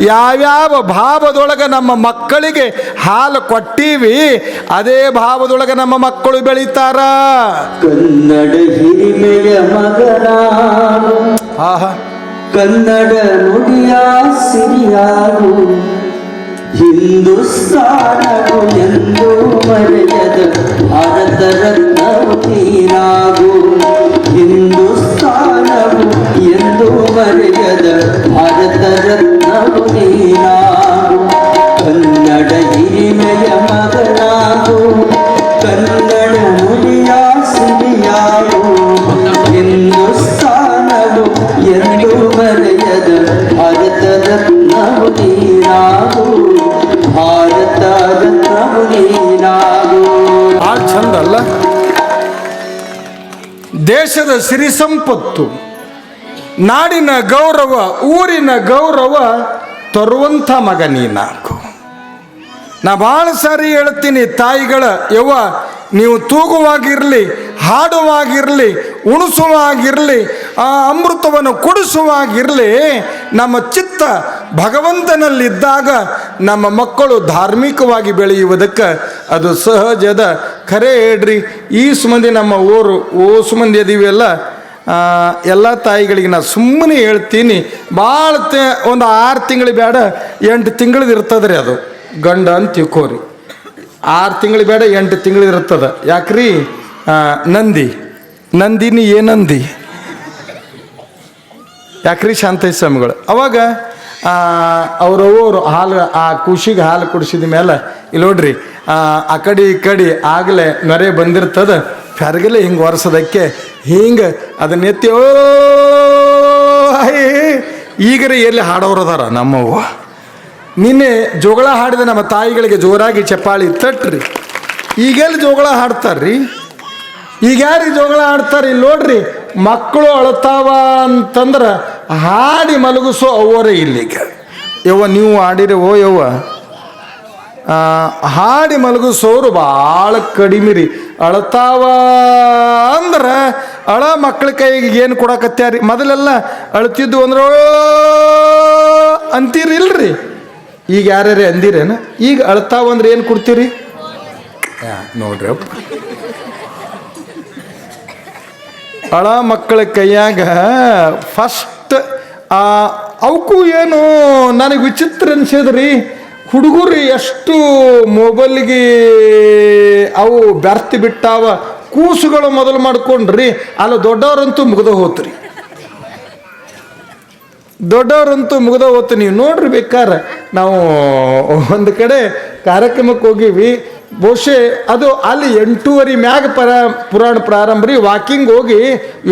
Speaker 1: ಯಾವ್ಯಾವ ಭಾವದೊಳಗೆ ನಮ್ಮ ಮಕ್ಕಳಿಗೆ ಹಾಲು ಕೊಟ್ಟೀವಿ, ಅದೇ ಭಾವದೊಳಗೆ ನಮ್ಮ ಮಕ್ಕಳು ಬೆಳೀತಾರ.
Speaker 2: ಕನ್ನಡ ಹಿರಿಮೆಯ ಮಗನ,
Speaker 1: ಆಹಾ,
Speaker 2: ಕನ್ನಡ ನುಡಿಯ ಸಿರಿಯಾರು, ಹಿಂದೂಸ್ತಾನವು ಎಂದು ಮರೆಯದ ಭಾರತ ರತ್ನವು ನೀನಾಗು, ಹಿಂದೂಸ್ತಾನವು ಎಂದು ಮರೆಯದ ಭಾರತ ರತ್ನವು ನೀನಾಗು. ಕನ್ನಡ ಹಿರಿಮೆಯ ಮಗನಾಗು, ಕನ್ನಡ ನುಡಿಯ ಸಿರಿಯಾಗು, ಹಿಂದೂಸ್ತಾನವು ಎಂದು ಮರೆಯದ ಭಾರತ ರತ್ನವು ನೀನಾಗು, ಭಾರತ ರತ್ನವು ನೀನಾಗು.
Speaker 1: ಆ ಚಂದ ಅಲ್ಲ? ದೇಶದ ಸಿರಿ ಸಂಪತ್ತು, ನಾಡಿನ ಗೌರವ, ಊರಿನ ಗೌರವ ತರುವಂಥ ಮಗ ನೀನಾಗು. ನಾ ಭಾಳ ಸಾರಿ ಹೇಳ್ತೀನಿ ತಾಯಿಗಳ, ಯವ್ವ ನೀವು ತೂಗುವಾಗಿರಲಿ, ಹಾಡುವಾಗಿರಲಿ, ಉಣಿಸುವಾಗಿರಲಿ, ಆ ಅಮೃತವನ್ನು ಕುಡಿಸುವಾಗಿರಲಿ, ನಮ್ಮ ಚಿತ್ತ ಭಗವಂತನಲ್ಲಿದ್ದಾಗ ನಮ್ಮ ಮಕ್ಕಳು ಧಾರ್ಮಿಕವಾಗಿ ಬೆಳೆಯುವುದಕ್ಕೆ ಅದು ಸಹಜದ. ಖರೆ ಹೇಳ್ರಿ, ಈ ಸುಮಂದಿ ನಮ್ಮ ಸುಮಂದಿ ಅದೀವೆಲ್ಲ, ಎಲ್ಲ ತಾಯಿಗಳಿಗೆ ನಾ ಸುಮ್ಮನೆ ಹೇಳ್ತೀನಿ, ಭಾಳ ಒಂದು 6 ತಿಂಗಳು ಬೇಡ 8 ತಿಂಗಳದ್ದು ಇರ್ತದೆ ರೀ. ಅದು ಗಂಡ ಅಂತ ತಿಳ್ಕೋರಿ, 6 ತಿಂಗಳು ಬೇಡ 8 ತಿಂಗಳು ಇರ್ತದೆ. ಯಾಕ್ರಿ? ನಂದಿನಿ ಏನಂದಿ ಯಾಕ್ರಿ ಶಾಂತಯ್ಯ ಸ್ವಾಮಿಗಳು ಅವಾಗ ಅವರವರು ಹಾಲು, ಆ ಖುಷಿಗೆ ಹಾಲು ಕುಡಿಸಿದ ಮೇಲೆ ಇಲ್ಲಿ ನೋಡ್ರಿ, ಆ ಕಡೆ ಈ ಕಡೆ ಆಗಲೇ ನೊರೆ ಬಂದಿರ್ತದ, ಕರಗಲೆ ಹಿಂಗೆ ಒರೆಸೋದಕ್ಕೆ ಹಿಂಗೆ ಅದನ್ನ ಎತ್ತಿ ಓ ಈಗರೆ ಎಲ್ಲಿ ಹಾಡೋರದಾರ ನಮ್ಮವ್ವ. ನಿನ್ನೆ ಜೋಗಳ ಹಾಡಿದ ನಮ್ಮ ತಾಯಿಗಳಿಗೆ ಜೋರಾಗಿ ಚಪ್ಪಾಳಿ ತಟ್ರಿ. ಈಗೆಲ್ಲಿ ಜೋಗಳ ಹಾಡ್ತಾರ್ರಿ? ಈಗ ಯಾರಿಗೆ ಜೋಗಳ ಹಾಡ್ತಾರೆ? ಇಲ್ಲಿ ನೋಡ್ರಿ, ಮಕ್ಕಳು ಅಳ್ತಾವ ಅಂತಂದ್ರೆ ಹಾಡಿ ಮಲಗಿಸೋ ಅವರೇ ಇಲ್ಲಿಗ. ಯವ್ವ ನೀವು ಹಾಡಿರಿ, ಓ ಯವ್ವ, ಹಾಡಿ ಮಲಗಿಸೋರು ಭಾಳ ಕಡಿಮೆ ರೀ. ಅಳ್ತಾವ ಅಂದ್ರೆ ಮಕ್ಕಳ ಕೈಗೆ ಏನು ಕೊಡಕತ್ಯಾರಿ? ಮೊದಲೆಲ್ಲ ಅಳ್ತಿದ್ದು ಅಂದ್ರೆ ಅಂತೀರಿಲ್ರಿ, ಈಗ ಯಾರ್ಯಾರೇ ಅಂದಿರೇನ? ಈಗ ಅಳ್ತಾವ ಅಂದ್ರೆ ಏನು ಕೊಡ್ತೀರಿ? ನೋಡ್ರಿ, ಮಕ್ಕಳ ಕೈಯಾಗ ಫಸ್ಟ್ ಅವಕ್ಕೂ ಏನು ನನಗೆ ವಿಚಿತ್ರ ಅನ್ಸಿದ್ರಿ, ಹುಡುಗರು ಎಷ್ಟು ಮೊಬೈಲ್ಗೆ ಅವು ಬೆರ್ತಿ ಬಿಟ್ಟಾವ. ಕೂಸುಗಳು ಮೊದಲು ಮಾಡ್ಕೊಂಡ್ರಿ, ಅಲ್ಲ ದೊಡ್ಡವ್ರಂತೂ ಮುಗ್ದ ಹೋತ್ರಿ. ದೊಡ್ಡವ್ರಂತೂ ಮುಗ್ದ ಹೋತು. ನೀವು ನೋಡ್ರಿ ಬೇಕಾರೆ ನಾವು ಒಂದು ಕಡೆ ಕಾರ್ಯಕ್ರಮಕ್ಕೆ ಹೋಗಿವಿ, ಬಹುಶಃ ಅದು ಅಲ್ಲಿ 8:30 ಮ್ಯಾಗ ಪುರಾಣ ಪ್ರಾರಂಭ ರೀ. ವಾಕಿಂಗ್ ಹೋಗಿ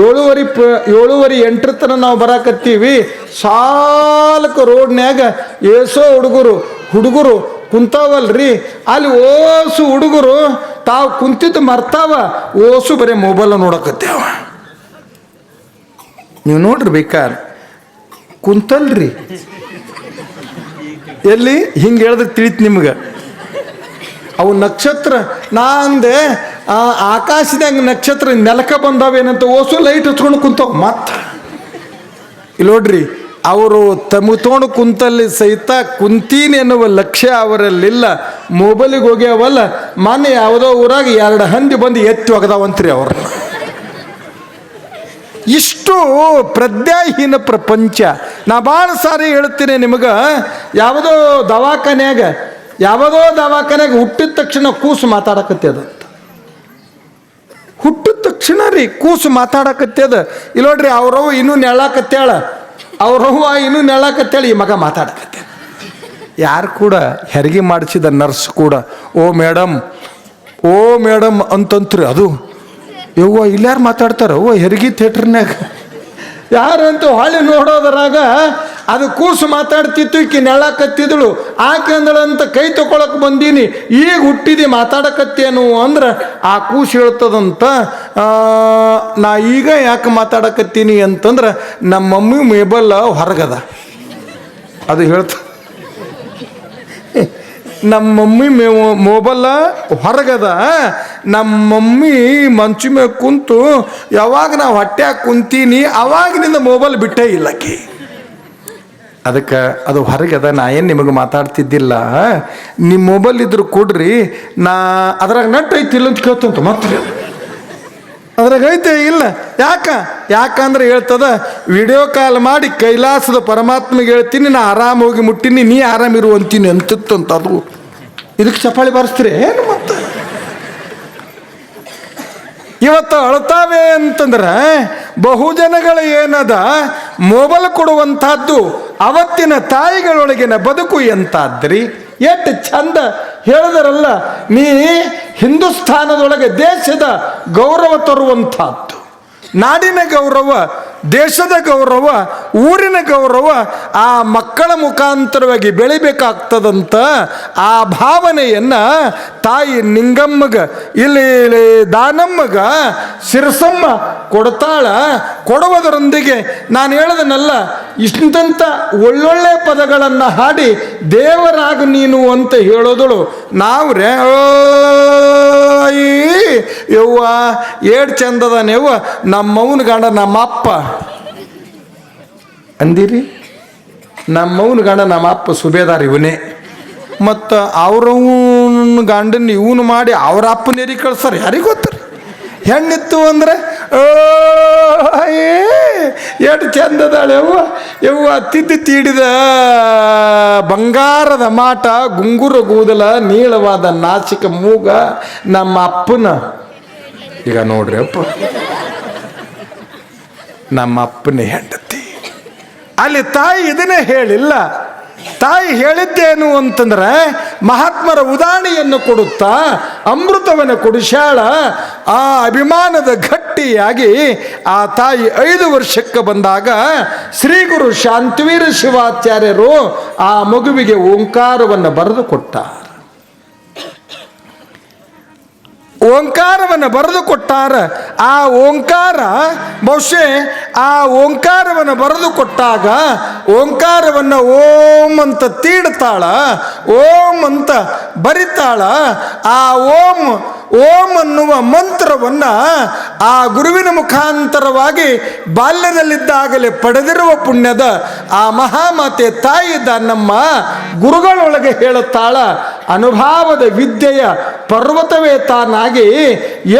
Speaker 1: 7:30 8 ತನಕ ನಾವು ಬರಾಕತ್ತೀವಿ. ಸಾಲಕ್ಕೆ ರೋಡ್ನ್ಯಾಗ ಏಸೋ ಹುಡುಗರು ಕುಂತಾವಲ್ರಿ. ಅಲ್ಲಿ ಓಸು ಹುಡುಗರು ತಾವು ಕುಂತಿದ್ದು ಮರ್ತಾವ, ಓಸು ಬರೀ ಮೊಬೈಲ್ ನೋಡಕತ್ತೇವ. ನೀವು ನೋಡ್ರಿ ಬೇಕಾರೆ ಕುಂತಲ್ರಿ ಎಲ್ಲಿ ಹಿಂಗೆ ಹೇಳಿದ್ರೆ ತಿಳಿತು ನಿಮ್ಗೆ. ಅವು ನಕ್ಷತ್ರ ನಾ ಅಂದೆ ಆಕಾಶದಾಗ ನಕ್ಷತ್ರ ನೆಲಕ ಬಂದಾವೇನಂತ ಓಸು ಲೈಟ್ ಹಚ್ಕೊಂಡು ಕುಂತಾವ. ಮತ್ತೆ ಇಲ್ಲಿ ನೋಡ್ರಿ, ಅವರು ತೊಗೊಂಡು ಕುಂತಲ್ಲಿ ಸಹಿತ ಕುಂತೀನಿ ಎನ್ನುವ ಲಕ್ಷ್ಯ ಅವರಲ್ಲಿಲ್ಲ. ಮೊಬೈಲಿಗೆ ಹೋಗ್ಯಾವಲ್ಲ, ಮೊನ್ನೆ ಯಾವುದೋ ಊರಾಗ 2 ಹಂದಿ ಬಂದು ಎತ್ತಿ ಒಗದಾವಂತ್ರಿ ಅವ್ರನ್ನ. ಇಷ್ಟು ಪ್ರಜ್ಞಾಹೀನ ಪ್ರಪಂಚ. ನಾ ಭಾಳ ಸಾರಿ ಹೇಳ್ತೀನಿ ನಿಮಗೆ, ಯಾವುದೋ ದವಾಖಾನ್ಯಾಗ ಹುಟ್ಟಿದ ತಕ್ಷಣ ಕೂಸು ಮಾತಾಡಕತ್ತದ. ಹುಟ್ಟಿದ ತಕ್ಷಣ ರೀ ಕೂಸು ಮಾತಾಡಕತ್ತದ. ಇಲ್ಲಿ ನೋಡ್ರಿ, ಅವ್ರವ್ವ ಇನ್ನೂ ನೆಳಾಕತ್ತೇಳ, ಈ ಮಗ ಮಾತಾಡಕತ್ತ. ಯಾರು ಕೂಡ ಹೆರಿಗೆ ಮಾಡಿಸಿದ ನರ್ಸ್ ಕೂಡ ಓ ಮೇಡಮ್ ಅಂತಂತ್ರಿ. ಅದು ಯವ್ವ ಇಲ್ಲಾರು ಮಾತಾಡ್ತಾರ ಹೆರಿಗೆ ಥಿಯೇಟ್ರ್ನಾಗ ಯಾರಂತೂ ಹೊಳ್ಳಿ ನೋಡೋದ್ರಾಗ ಅದು ಕೂಸು ಮಾತಾಡ್ತಿತ್ತು. ಈಕಿ ನೆಳಾಕತ್ತಿದಳು, ಆಕೆ ಅಂದಳಂತ ಕೈ ತಗೊಳಕ್ ಬಂದೀನಿ, ಈಗ ಹುಟ್ಟಿದಿ ಮಾತಾಡಕತ್ತೇನು ಅಂದ್ರೆ ಆ ಕೂಸು ಹೇಳ್ತದಂತ, ನಾ ಈಗ ಯಾಕೆ ಮಾತಾಡಕತ್ತೀನಿ ಅಂತಂದ್ರೆ ನಮ್ಮ ಮಮ್ಮಿ ಮೊಬೈಲ್ ಹೊರಗದ. ಅದು ಹೇಳ್ತ ನಮ್ಮ ಮಮ್ಮಿ ಮೊಬೈಲ ಹೊರಗದ, ನಮ್ಮ ಮಮ್ಮಿ ಮಂಚು ಮೇಲೆ ಕುಂತು ಯಾವಾಗ ನಾವು ಹೊಟ್ಯಾಗ ಕುಂತೀನಿ ಅವಾಗಿನಿಂದ ಮೊಬೈಲ್ ಬಿಟ್ಟೇ ಇಲ್ಲಕ್ಕಿ. ಅದಕ್ಕೆ ಅದು ಹೊರಗದ, ನಾ ಏನು ನಿಮಗೆ ಮಾತಾಡ್ತಿದ್ದಿಲ್ಲ, ನಿಮ್ಮ ಮೊಬೈಲ್ ಇದ್ರು ಕೊಡ್ರಿ, ನಾ ಅದ್ರಾಗ ನಟ್ ಐತಿಲ್ಲ ಅಂತ ಕೇಳ್ತಂತ. ಮತ್ತೆ ಅದ್ರಾಗ ಐತೆ ಇಲ್ಲ ಯಾಕಂದ್ರೆ ಹೇಳ್ತದ, ವಿಡಿಯೋ ಕಾಲ್ ಮಾಡಿ ಕೈಲಾಸದ ಪರಮಾತ್ಮಗೆ ಹೇಳ್ತೀನಿ, ನಾ ಆರಾಮ ಹೋಗಿ ಮುಟ್ಟಿನಿ, ನೀ ಆರಾಮಿರು ಅಂತೀನಿ ಅಂತಿತ್ತಂತ. ಅದು ಇದಕ್ಕೆ ಚಪ್ಪಾಳಿ ಬಾರಿಸ್ತೀರಿ ಏನು? ಮತ್ತೆ ಇವತ್ತು ಅಳ್ತಾವೆ ಅಂತಂದ್ರೆ ಬಹುಜನಗಳ ಏನದ ಮೊಬೈಲ್ ಕೊಡುವಂಥದ್ದು ಅವತ್ತಿನ ತಾಯಿಗಳೊಳಗಿನ ಬದುಕು ಎಂತಾದ್ರಿ. ಎಷ್ಟು ಚಂದ ಹೇಳಿದರಲ್ಲ, ನೀ ಹಿಂದೂಸ್ಥಾನದೊಳಗೆ ದೇಶದ ಗೌರವ ತರುವಂಥದ್ದು, ನಾಡಿನ ಗೌರವ, ದೇಶದ ಗೌರವ, ಊರಿನ ಗೌರವ ಆ ಮಕ್ಕಳ ಮುಖಾಂತರವಾಗಿ ಬೆಳಿಬೇಕಾಗ್ತದಂತ ಆ ಭಾವನೆಯನ್ನು ತಾಯಿ ನಿಂಗಮ್ಮಗ, ಇಲ್ಲಿ ದಾನಮ್ಮಗ ಸಿರಸಮ್ಮ ಕೊಡ್ತಾಳ. ಕೊಡುವುದರೊಂದಿಗೆ ನಾನು ಹೇಳದನಲ್ಲ, ಇಷ್ಟಂತ ಒಳ್ಳೊಳ್ಳೆ ಪದಗಳನ್ನು ಹಾಡಿ ದೇವರಾಗ ನೀನು ಅಂತ ಹೇಳೋದಳು. ನಾವ್ರೆ ಯವ್ವ ಏಡ್ ಚಂದದನೇವ್ವ ನಮ್ಮವನ ಗಂಡ ನಮ್ಮಪ್ಪ ಅಂದಿರಿ, ನಮ್ಮವನ ಗಂಡ ನಮ್ಮಪ್ಪ ಸುಬೇದಾರ್ ಇವನೇ. ಮತ್ತು ಅವ್ರವನ ಗಂಡನ ಇವನು ಮಾಡಿ ಅವ್ರ ಅಪ್ಪನ ಎರಿ ಕಳ್ಸಾರ, ಯಾರಿಗೆ ಗೊತ್ತರಿ. ಹೆಣ್ಣಿತ್ತು ಅಂದ್ರೆ ಎಷ್ಟು ಚಂದದಾಳೆ ಯವ್ವ ತಿದ್ದಿ ತೀಡಿದ ಬಂಗಾರದ ಮಾಟ, ಗುಂಗುರ ಕೂದಲ, ನೀಳವಾದ ನಾಚಿಕ ಮೂಗ ನಮ್ಮ ಅಪ್ಪನ. ಈಗ ನೋಡ್ರಿ ಅಪ್ಪ, ನಮ್ಮ ಅಪ್ಪನ ಹೆಂಡತಿ. ಅಲ್ಲಿ ತಾಯಿ ಇದನ್ನೇ ಹೇಳಿಲ್ಲ. ತಾಯಿ ಹೇಳಿದ್ದೇನು ಅಂತಂದ್ರೆ ಮಹಾತ್ಮರ ಉದಾಹರಣೆಯನ್ನು ಕೊಡುತ್ತಾ ಅಮೃತವನ್ನು ಕುಡಿಸ್ಯಾಳ. ಆ ಅಭಿಮಾನದ ಗಟ್ಟಿಯಾಗಿ ಆ ತಾಯಿ 5 ವರ್ಷಕ್ಕೆ ಬಂದಾಗ ಶ್ರೀ ಗುರು ಶಾಂತವೀರ ಶಿವಾಚಾರ್ಯರು ಆ ಮಗುವಿಗೆ ಓಂಕಾರವನ್ನು ಬರೆದು ಕೊಟ್ಟಾರ. ಓಂಕಾರವನ್ನು ಬರೆದು ಕೊಟ್ಟಾರ. ಆ ಓಂಕಾರ ಬಹುಶಃ ಆ ಓಂಕಾರವನ್ನು ಬರೆದು ಕೊಟ್ಟಾಗ ಓಂಕಾರವನ್ನು ಓಂ ಅಂತ ತೀಡ್ತಾಳ, ಓಂ ಅಂತ ಬರಿತಾಳ. ಆ ಓಂ ಅನ್ನುವ ಮಂತ್ರವನ್ನು ಆ ಗುರುವಿನ ಮುಖಾಂತರವಾಗಿ ಬಾಲ್ಯದಲ್ಲಿದ್ದಾಗಲೇ ಪಡೆದಿರುವ ಪುಣ್ಯದ ಆ ಮಹಾಮಾತೆ ತಾಯಿ ನಮ್ಮ ಗುರುಗಳೊಳಗೆ ಹೇಳುತ್ತಾಳ. ಅನುಭಾವದ ವಿದ್ಯೆಯ ಪರ್ವತವೇ ತಾನಾಗಿ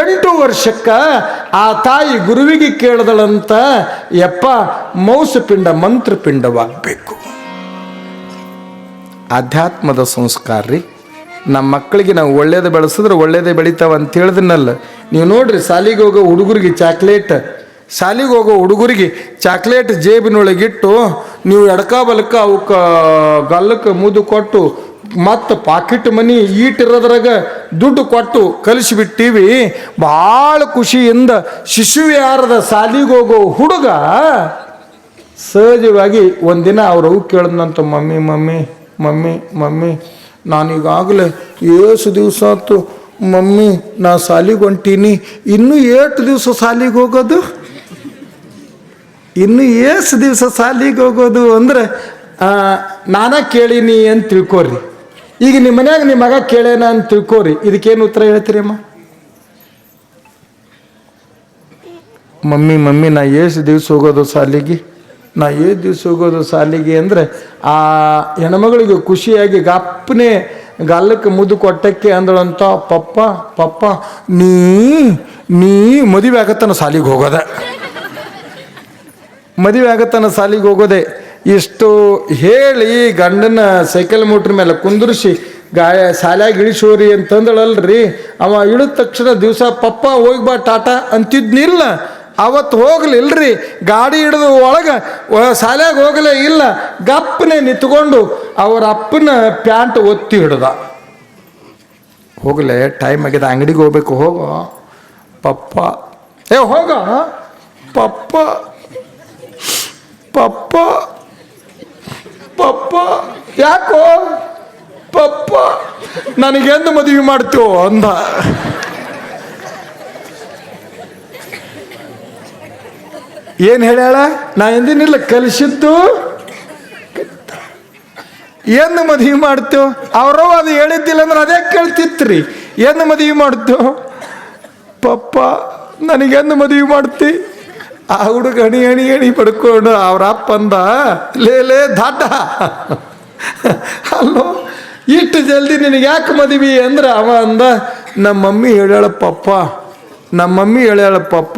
Speaker 1: 8 ವರ್ಷಕ್ಕೆ ಆ ತಾಯಿ ಗುರುವಿಗೆ ಕೇಳಿದಳಂತ, ಯಪ್ಪ ಮೌಸಪಿಂಡ ಮಂತ್ರಪಿಂಡವಾಗಬೇಕು. ಆಧ್ಯಾತ್ಮದ ಸಂಸ್ಕಾರ ರೀ. ನಮ್ಮ ಮಕ್ಕಳಿಗೆ ನಾವು ಒಳ್ಳೇದು ಬೆಳೆಸಿದ್ರೆ ಒಳ್ಳೇದೇ ಬೆಳಿತಾವ ಅಂತ ಹೇಳಿದ್ನಲ್ಲ. ನೀವು ನೋಡ್ರಿ, ಸಾಲಿಗೆ ಹೋಗೋ ಹುಡುಗರಿಗೆ ಚಾಕ್ಲೇಟ್ ಶಾಲಿಗೆ ಹೋಗೋ ಹುಡುಗರಿಗೆ ಚಾಕ್ಲೇಟ್ ಜೇಬಿನೊಳಗಿಟ್ಟು ನೀವು ಎಡಕ ಬಲಕ ಅವಕ್ಕೆ ಗಲ್ಲಕ್ಕೆ ಮುದ್ದು ಕೊಟ್ಟು ಮತ್ತು ಪಾಕಿಟ್ ಮನಿ ಈಟಿರೋದ್ರಾಗ ದುಡ್ಡು ಕೊಟ್ಟು ಕಲಿಸಿಬಿಟ್ಟಿವಿ. ಭಾಳ ಖುಷಿಯಿಂದ ಶಿಶುವಿಹಾರದ ಶಾಲಿಗೆ ಹೋಗೋ ಹುಡುಗ ಸಹಜವಾಗಿ ಒಂದಿನ ಅವ್ರವು ಕೇಳಿದ್ನಂತ, ಮಮ್ಮಿ ಮಮ್ಮಿ ಮಮ್ಮಿ ಮಮ್ಮಿ ನಾನೀಗಾಗಲೇ ಏಸು ದಿವಸ ಆಯ್ತು ಮಮ್ಮಿ ನಾ ಶಾಲಿಗೆ ಹೊಂಟೀನಿ, ಇನ್ನೂ 8 ದಿವಸ ಶಾಲಿಗೆ ಹೋಗೋದು, ಇನ್ನು ಎಷ್ಟು ದಿವಸ ಶಾಲಿಗೆ ಹೋಗೋದು ಅಂದ್ರೆ ನಾನ ಕೇಳೀನಿ ಅಂತ ತಿಳ್ಕೊರಿ. ಈಗ ನಿಮ್ಮ ಮನ್ಯಾಗ ನಿಮ್ಮ ಮಗ ಕೇಳೇನ ಅಂತ ತಿಳ್ಕೊರಿ, ಇದಕ್ಕೇನು ಉತ್ತರ ಹೇಳ್ತೀರಿ ಅಮ್ಮ? ಮಮ್ಮಿ ಮಮ್ಮಿ ನಾ ಎಷ್ಟು ದಿವ್ಸ ಹೋಗೋದು ಶಾಲಿಗೆ, ನಾ ಎಷ್ಟು ದಿವ್ಸ ಹೋಗೋದು ಶಾಲಿಗೆ ಅಂದರೆ ಆ ಹೆಣ್ಮಗಳಿಗೆ ಖುಷಿಯಾಗಿ ಗಪ್ಪನೆ ಗಲ್ಲಕ್ಕೆ ಮುದ್ದು ಕೊಟ್ಟಕ್ಕೆ ಅಂದಳಂತ, ಪಪ್ಪ ಪಪ್ಪ ನೀ ಮದುವೆ ಆಗತ್ತನ ಶಾಲಿಗೆ ಹೋಗೋದ, ಮದುವೆ ಆಗತ್ತನ ಶಾಲಿಗೆ ಹೋಗೋದೆ. ಇಷ್ಟು ಹೇಳಿ ಗಂಡನ ಸೈಕಲ್ ಮೋಟ್ರ್ ಮೇಲೆ ಕುಂದರ್ಸಿ ಶಾಲ್ಯಾಗ ಇಳಿಸೋರಿ ಅಂತಂದಳಲ್ರಿ. ಅವ ಇಳಿದ ತಕ್ಷಣ ದಿವಸ ಪಪ್ಪ ಹೋಗಿ ಬಾ ಟಾಟಾ ಅಂತಿದ್ನಿಲ್ಲ. ಅವತ್ತು ಹೋಗ್ಲಿಲ್ರಿ, ಗಾಡಿ ಹಿಡಿದು ಒಳಗೆ ಶಾಲ್ಯಾಗ ಹೋಗಲೇ ಇಲ್ಲ, ಗಪ್ಪನೆ ನಿಂತ್ಕೊಂಡು ಅವ್ರ ಅಪ್ಪನ ಪ್ಯಾಂಟ್ ಒತ್ತಿ ಹಿಡ್ದ. ಹೋಗಲೇ ಟೈಮ್ ಆಗಿದೆ, ಅಂಗಡಿಗೆ ಹೋಗ್ಬೇಕು, ಹೋಗೋ ಪಪ್ಪ, ಹೋಗ ಪಪ್ಪ ಪಪ್ಪ ಪಪ್ಪ, ಯಾಕೋ ಪಪ್ಪ ನನಗೆಂದು ಮದುವೆ ಮಾಡ್ತೀವೋ ಅಂದ. ಏನು ಹೇಳ್ಯಾಳ? ನಾ ಎಂದಿನಿಲ್ಲ ಕಲಿಸಿದ್ದು, ಎಂದು ಮದುವೆ ಮಾಡ್ತೇವೆ ಅವ್ರವ ಅದು ಹೇಳಿದ್ದಿಲ್ಲ ಅಂದ್ರೆ ಅದೇ ಕೇಳ್ತಿತ್ರಿ. ಎಂದು ಮದುವೆ ಮಾಡ್ತೇವೆ ಪಪ್ಪ, ನನಗೆಂದು ಮದುವೆ ಮಾಡ್ತಿ? ಆ ಹುಡುಗ ಹಣಿ ಹಣಿ ಹಣಿ ಪಡ್ಕೊಂಡು ಅವ್ರ ಅಪ್ಪ ಅಂದ, ಲೇ ದಾಟ ಅಲ್ಲೋ ಇಷ್ಟು ಜಲ್ದಿ ನಿನಗೆ ಯಾಕೆ ಮದುವೆ ಅಂದ್ರೆ ಅವ ಅಂದ, ನಮ್ಮ ಮಮ್ಮಿ ಹೇಳ್ಯಾಳ ಪಪ್ಪ, ನಮ್ಮ ಮಮ್ಮಿ ಹೇಳ್ಯಾಳ ಪಪ್ಪ,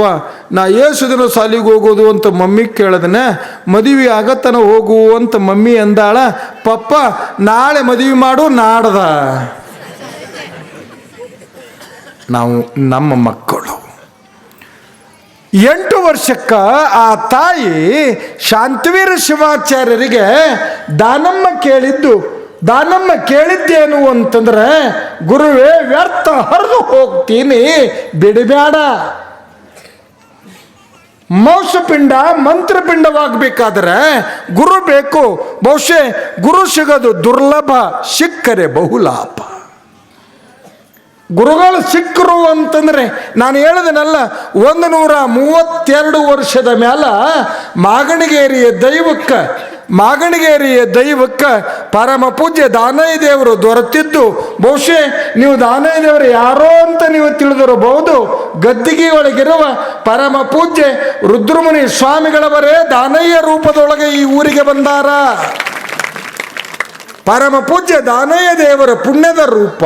Speaker 1: ನಾ ಏಸು ದಿನ ಶಾಲಿಗೆ ಹೋಗೋದು ಅಂತ ಮಮ್ಮಿ ಕೇಳಿದನೆ, ಮದುವೆ ಆಗತ್ತನ ಹೋಗು ಅಂತ ಮಮ್ಮಿ ಅಂದಾಳ. ಪಪ್ಪ ನಾಳೆ ಮದುವೆ ಮಾಡು ನಾಡ್ದ. ನಾವು ನಮ್ಮ ಮಕ್ಕಳು 8 ವರ್ಷಕ್ಕ ಆ ತಾಯಿ ಶಾಂತವೀರ ಶಿವಾಚಾರ್ಯರಿಗೆ ದಾನಮ್ಮ ಕೇಳಿದ್ದೇನು ಅಂತಂದ್ರೆ, ಗುರುವೇ ವ್ಯರ್ಥ ಹರಿದು ಹೋಗ್ತೀನಿ, ಬಿಡಬೇಡ. ಮೌಸಪಿಂಡ ಮಂತ್ರಪಿಂಡವಾಗಬೇಕಾದ್ರೆ ಗುರು ಬೇಕು. ಬಹುಶಃ ಗುರು ಸಿಗೋದು ದುರ್ಲಭ, ಸಿಕ್ಕರೆ ಬಹುಲಾಭ. ಗುರುಗಳು ಸಿಕ್ಕರು ಅಂತಂದ್ರೆ ನಾನು ಹೇಳಿದನಲ್ಲ, 132 ವರ್ಷದ ಮ್ಯಾಲ ಮಾಗಣಗೇರಿಯ ದೈವಕ್ಕೆ ಪರಮ ಪೂಜ್ಯ ದಾನಯ್ಯ ದೇವರು ದೊರೆತಿದ್ದು. ಬಹುಶಃ ನೀವು ದಾನಯ್ಯ ದೇವರು ಯಾರೋ ಅಂತ ನೀವು ತಿಳಿದಿರಬಹುದು. ಗದ್ದಿಗೆ ಒಳಗಿರುವ ಪರಮ ಪೂಜ್ಯ ರುದ್ರಮುನಿ ಸ್ವಾಮಿಗಳವರೇ ದಾನಯ್ಯ ರೂಪದೊಳಗೆ ಈ ಊರಿಗೆ ಬಂದಾರ. ಪರಮ ಪೂಜ್ಯ ದಾನಯ್ಯ ದೇವರ ಪುಣ್ಯದ ರೂಪ.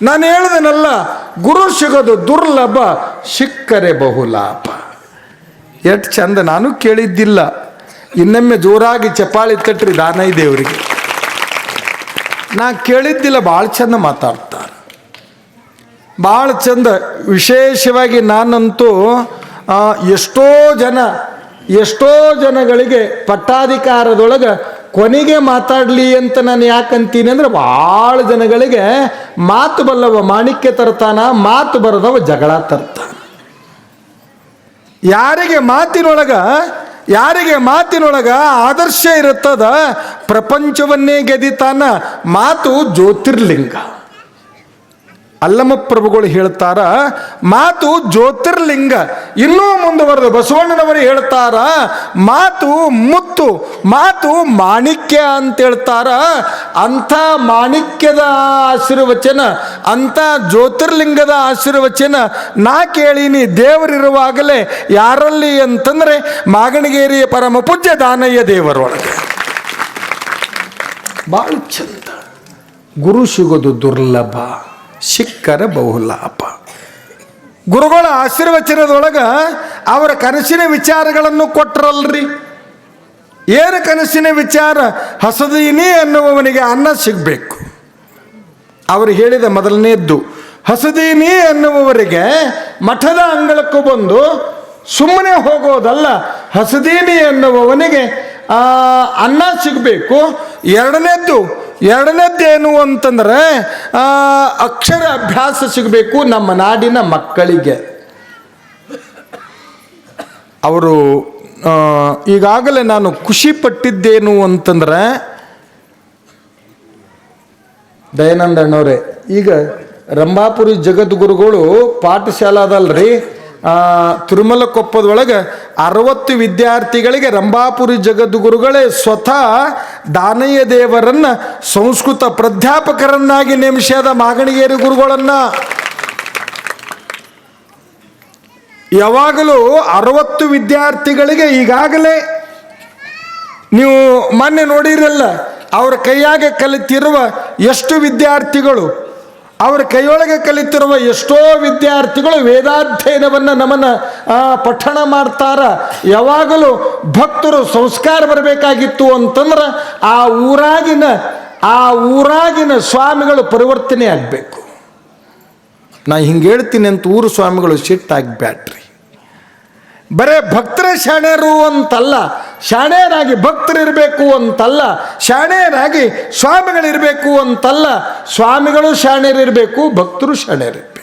Speaker 1: ನಾನು ಹೇಳಿದನಲ್ಲ, ಗುರು ಸಿಗೋದು ದುರ್ಲಭ, ಸಿಕ್ಕರೆ ಬಹುಲಾಭ. ಎಷ್ಟು ಚಂದ, ನಾನು ಕೇಳಿದ್ದಿಲ್ಲ. ಇನ್ನೊಮ್ಮೆ ಜೋರಾಗಿ ಚಪ್ಪಾಳಿ ತಟ್ರಿ ದಾನಯ್ಯ ದೇವರಿಗೆ. ನಾ ಕೇಳಿದ್ದಿಲ್ಲ, ಭಾಳ ಚಂದ ಮಾತಾಡ್ತಾರೆ, ಭಾಳ ಚಂದ. ವಿಶೇಷವಾಗಿ ನಾನಂತೂ ಎಷ್ಟೋ ಜನಗಳಿಗೆ ಪಟ್ಟಾಧಿಕಾರದೊಳಗೆ ಕೊನೆಗೆ ಮಾತಾಡಲಿ ಅಂತ ನಾನು ಯಾಕಂತೀನಿ ಅಂದ್ರೆ, ಭಾಳ ಜನಗಳಿಗೆ ಮಾತು ಬಲ್ಲವ ಮಾಣಿಕ್ಯ ತರ್ತಾನ, ಮಾತು ಬರದವ ಜಗಳ ತರ್ತಾನ. ಯಾರಿಗೆ ಮಾತಿನೊಳಗ ಆದರ್ಶ ಇರುತ್ತದ, ಪ್ರಪಂಚವನ್ನೇ ಗೆದಿತಾನ. ಮಾತು ಜ್ಯೋತಿರ್ಲಿಂಗ. ಅಲ್ಲಮ ಪ್ರಭುಗಳು ಹೇಳ್ತಾರ, ಮಾತು ಜ್ಯೋತಿರ್ಲಿಂಗ. ಇನ್ನೂ ಮುಂದುವರೆದು ಬಸವಣ್ಣನವರು ಹೇಳ್ತಾರ, ಮಾತು ಮುತ್ತು, ಮಾತು ಮಾಣಿಕ್ಯ ಅಂತ ಹೇಳ್ತಾರ. ಅಂಥ ಮಾಣಿಕ್ಯದ ಆಶೀರ್ವಚನ, ಅಂಥ ಜ್ಯೋತಿರ್ಲಿಂಗದ ಆಶೀರ್ವಚನ ನಾ ಕೇಳೀನಿ ದೇವರಿರುವಾಗಲೇ. ಯಾರಲ್ಲಿ ಅಂತಂದ್ರೆ ಮಾಗಣಗೇರಿಯ ಪರಮ ಪೂಜ್ಯ ದಾನಯ್ಯ ದೇವರೊಳಗೆ. ಭಾಳ ಚಂದ. ಗುರು ಸಿಗೋದು ದುರ್ಲಭ, ಸಿಕ್ಕರ ಬಹುಲಾಭ. ಗುರುಗಳ ಆಶೀರ್ವಚನದೊಳಗ ಅವರ ಕನಸಿನ ವಿಚಾರಗಳನ್ನು ಕೊಟ್ಟರಲ್ರಿ. ಏನು ಕನಸಿನ ವಿಚಾರ? ಹಸದೀನಿ ಅನ್ನುವವನಿಗೆ ಅನ್ನ ಸಿಗಬೇಕು. ಅವರು ಹೇಳಿದ ಮೊದಲನೇದ್ದು, ಹಸದೀನಿ ಅನ್ನುವವರಿಗೆ ಮಠದ ಅಂಗಳಕ್ಕೂ ಬಂದು ಸುಮ್ಮನೆ ಹೋಗೋದಲ್ಲ. ಹಸದೀನಿ ಎನ್ನುವವನಿಗೆ ಅನ್ನ ಸಿಗಬೇಕು. ಎರಡನೇದ್ದೇನು ಅಂತಂದ್ರೆ ಅಕ್ಷರ ಅಭ್ಯಾಸ ಸಿಗಬೇಕು ನಮ್ಮ ನಾಡಿನ ಮಕ್ಕಳಿಗೆ. ಅವರು ಈಗಾಗಲೇ ನಾನು ಖುಷಿ ಪಟ್ಟಿದ್ದೇನು ಅಂತಂದ್ರೆ, ದಯಾನಂದ ಅಣ್ಣವ್ರೆ, ಈಗ ರಂಭಾಪುರಿ ಜಗದ್ಗುರುಗಳು ಪಾಠಶಾಲಾದಲ್ರಿ ತಿರುಮಲಕೊಪ್ಪದೊಳಗೆ 60 ವಿದ್ಯಾರ್ಥಿಗಳಿಗೆ ರಂಭಾಪುರಿ ಜಗದ್ಗುರುಗಳೇ ಸ್ವತಃ ದಾನಯ್ಯ ದೇವರನ್ನ ಸಂಸ್ಕೃತ ಪ್ರಾಧ್ಯಾಪಕರನ್ನಾಗಿ ನೇಮಿಸ್ಯಾದ ಮಾಗಣಿಗೇರಿ ಗುರುಗಳನ್ನ. ಯಾವಾಗಲೂ 60 ವಿದ್ಯಾರ್ಥಿಗಳಿಗೆ ಈಗಾಗಲೇ ನೀವು ಮೊನ್ನೆ ನೋಡಿರಲ್ಲ, ಅವರ ಕೈಯಾಗೆ ಕಲಿತಿರುವ ಎಷ್ಟು ವಿದ್ಯಾರ್ಥಿಗಳು, ಅವರ ಕೈಯೊಳಗೆ ಕಲಿತಿರುವ ಎಷ್ಟೋ ವಿದ್ಯಾರ್ಥಿಗಳು ವೇದಾಧ್ಯಯನವನ್ನು ನಮ್ಮನ್ನು ಪಠಣ ಮಾಡ್ತಾರ. ಯಾವಾಗಲೂ ಭಕ್ತರು ಸಂಸ್ಕಾರ ಬರಬೇಕಾಗಿತ್ತು ಅಂತಂದ್ರೆ ಆ ಊರಾಗಿನ ಸ್ವಾಮಿಗಳು ಪರಿವರ್ತನೆ ಆಗಬೇಕು. ನಾ ಹಿಂಗೆ ಹೇಳ್ತೀನಿ ಅಂತ ಊರು ಸ್ವಾಮಿಗಳು ಸಿಟ್ಟಾಗ್ಬ್ಯಾಡ್ರಿ. ಬರೇ ಭಕ್ತರೇ ಶಾಣ್ಯರು ಅಂತಲ್ಲ, ಶಾಣ್ಯರಾಗಿ ಭಕ್ತರಿರಬೇಕು ಅಂತಲ್ಲ, ಶಾಣ್ಯರಾಗಿ ಸ್ವಾಮಿಗಳಿರಬೇಕು ಅಂತಲ್ಲ. ಸ್ವಾಮಿಗಳು ಶಾಣ್ಯರಿರಬೇಕು, ಭಕ್ತರು ಶಾಣ್ಯರಿರಬೇಕು.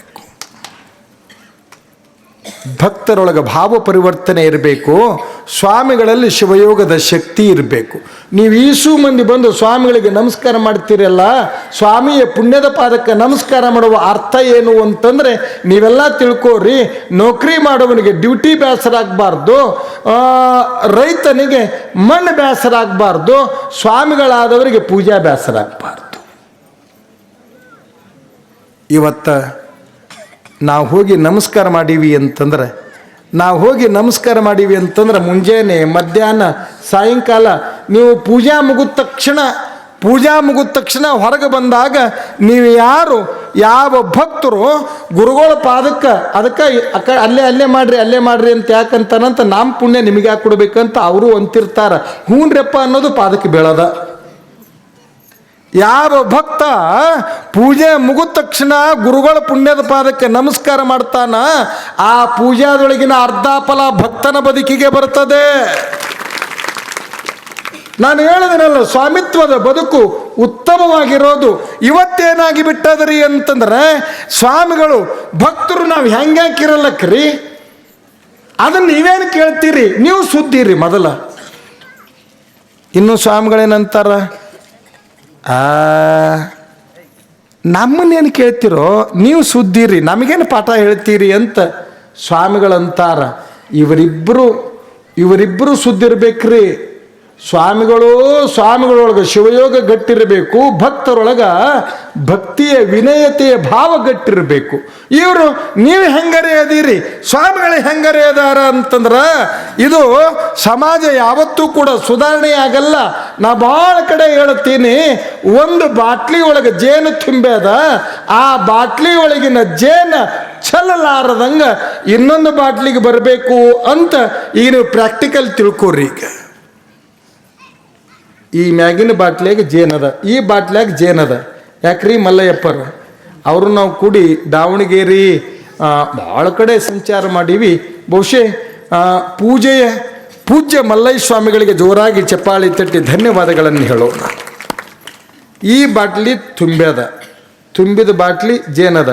Speaker 1: ಭಕ್ತರೊಳಗೆ ಭಾವ ಪರಿವರ್ತನೆ ಇರಬೇಕು, ಸ್ವಾಮಿಗಳಲ್ಲಿ ಶಿವಯೋಗದ ಶಕ್ತಿ ಇರಬೇಕು. ನೀವು ಈಸು ಮಂದಿ ಬಂದು ಸ್ವಾಮಿಗಳಿಗೆ ನಮಸ್ಕಾರ ಮಾಡ್ತೀರಲ್ಲ, ಸ್ವಾಮಿಯ ಪುಣ್ಯದ ಪಾದಕ್ಕೆ ನಮಸ್ಕಾರ ಮಾಡುವ ಅರ್ಥ ಏನು ಅಂತಂದರೆ, ನೀವೆಲ್ಲ ತಿಳ್ಕೋರಿ, ನೌಕರಿ ಮಾಡುವವನಿಗೆ ಡ್ಯೂಟಿ ಬೇಸರ ಆಗಬಾರ್ದು, ರೈತನಿಗೆ ಮಣ್ಣು ಬೇಸರ ಆಗಬಾರ್ದು, ಸ್ವಾಮಿಗಳಾದವರಿಗೆ ಪೂಜಾ ಬೇಸರ ಆಗಬಾರ್ದು. ಇವತ್ತು ನಾವು ಹೋಗಿ ನಮಸ್ಕಾರ ಮಾಡೀವಿ ಅಂತಂದ್ರೆ ಮುಂಜಾನೆ, ಮಧ್ಯಾಹ್ನ, ಸಾಯಂಕಾಲ ನೀವು ಪೂಜಾ ಮುಗಿದ ತಕ್ಷಣ ಹೊರಗೆ ಬಂದಾಗ ನೀವು ಯಾವ ಭಕ್ತರು ಗುರುಗಳ ಪಾದಕ್ಕೆ ಅದಕ್ಕೆ ಅಲ್ಲೇ ಮಾಡ್ರಿ ಅಂತ ಯಾಕಂತಾನಂತ ನಮ್ಮ ಪುಣ್ಯ ನಿಮಗೆ ಯಾಕೆ ಕೊಡ್ಬೇಕಂತ ಅವರು ಅಂತಿರ್ತಾರೆ. ಹೂನ್ರಪ್ಪ ಅನ್ನೋದು ಪಾದಕ್ಕೆ ಬೀಳದ. ಯಾವ ಭಕ್ತ ಪೂಜೆ ಮುಗಿದ ತಕ್ಷಣ ಗುರುಗಳ ಪುಣ್ಯದ ಪಾದಕ್ಕೆ ನಮಸ್ಕಾರ ಮಾಡ್ತಾನ, ಆ ಪೂಜಾದೊಳಗಿನ ಅರ್ಧ ಫಲ ಭಕ್ತನ ಬದುಕಿಗೆ ಬರ್ತದೆ. ನಾನು ಹೇಳಿದನಲ್ಲ, ಸ್ವಾಮಿತ್ವದ ಬದುಕು ಉತ್ತಮವಾಗಿರೋದು ಇವತ್ತೇನಾಗಿ ಬಿಟ್ಟದ್ರಿ ಅಂತಂದ್ರೆ, ಸ್ವಾಮಿಗಳು ಭಕ್ತರು ನಾವು ಹೆಂಗಾಕಿರಲ್ಲಕ್ರಿ, ಅದನ್ನು ನೀವೇನು ಕೇಳ್ತೀರಿ, ನೀವು ಸುದ್ದಿರಿ ಮೊದಲ. ಇನ್ನು ಸ್ವಾಮಿಗಳೇನಂತಾರ, ನಮ್ಮನ್ನೇನು ಕೇಳ್ತಿರೋ, ನೀವು ಸುದ್ದಿರಿ, ನಮಗೇನು ಪಾಠ ಹೇಳ್ತೀರಿ ಅಂತ ಸ್ವಾಮಿಗಳಂತಾರ. ಇವರಿಬ್ಬರು ಸುದ್ದಿರ್ಬೇಕ್ರಿ. ಸ್ವಾಮಿಗಳೊಳಗೆ ಶಿವಯೋಗ ಗಟ್ಟಿರಬೇಕು, ಭಕ್ತರೊಳಗೆ ಭಕ್ತಿಯ ವಿನಯತೆಯ ಭಾವ ಗಟ್ಟಿರಬೇಕು. ಇವರು ನೀವು ಹೆಂಗರೇ ಅದೀರಿ, ಸ್ವಾಮಿಗಳು ಹೆಂಗರೇ ಅದಾರ ಅಂತಂದ್ರೆ ಇದು ಸಮಾಜ ಯಾವತ್ತೂ ಕೂಡ ಸುಧಾರಣೆ ಆಗಲ್ಲ. ನಾ ಭಾಳ ಕಡೆ ಹೇಳ್ತೀನಿ, ಒಂದು ಬಾಟ್ಲಿ ಒಳಗೆ ಜೇನು ತುಂಬ್ಯದ, ಆ ಬಾಟ್ಲಿ ಒಳಗಿನ ಜೇನು ಚೆಲ್ಲಲಾರದಂಗೆ ಇನ್ನೊಂದು ಬಾಟ್ಲಿಗೆ ಬರಬೇಕು ಅಂತ ಈಗ ನೀವು ಪ್ರಾಕ್ಟಿಕಲ್ ತಿಳ್ಕೊರಿ. ಈಗ ಈ ಮ್ಯಾಗಿನ ಬಾಟ್ಲಿಯಾಗ ಜೇನದ, ಈ ಬಾಟ್ಲಿಯಾಗ ಜೇನದ. ಯಾಕ್ರಿ ಮಲ್ಲಯ್ಯಪ್ಪರ ಅವರು ನಾವು ಕೂಡಿ ದಾವಣಗೆರೆ ಭಾಳ ಕಡೆ ಸಂಚಾರ ಮಾಡೀವಿ. ಬಹುಶಃ ಪೂಜ್ಯ ಮಲ್ಲಯ್ಯ ಸ್ವಾಮಿಗಳಿಗೆ ಜೋರಾಗಿ ಚಪ್ಪಾಳಿ ತಟ್ಟಿ ಧನ್ಯವಾದಗಳನ್ನು ಹೇಳೋಣ. ಈ ಬಾಟ್ಲಿ ತುಂಬಿದ ಬಾಟ್ಲಿ ಜೇನದ.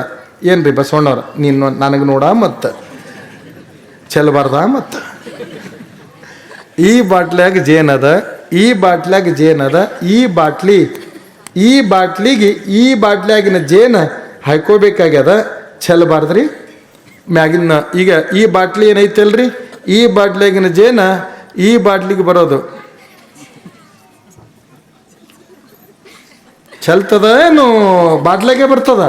Speaker 1: ಏನ್ರಿ ಬಸವಣ್ಣವ್ರ, ನೀನು ನನಗೆ ನೋಡ ಮತ್ತು ಚೆಲ್ಲಬಾರ್ದ ಮತ್ತು ಈ ಬಾಟ್ಲಿಯಾಗ ಜೇನದ, ಈ ಬಾಟ್ಲಿಯಾಗಿನ ಜೇನು ಹಾಯ್ಕೋಬೇಕಾಗ್ಯದ, ಚೆಲ್ಲಬಾರ್ದ್ರಿ ಮ್ಯಾಗಿನ. ಈಗ ಈ ಬಾಟ್ಲಿ ಏನೈತಲ್ರಿ, ಈ ಬಾಟ್ಲಿಯಾಗಿನ ಜೇನು ಈ ಬಾಟ್ಲಿಗೆ ಬರೋದು ಚೆಲ್ತದ ಏನು ಬಾಟ್ಲಿಗೆ ಬರ್ತದ?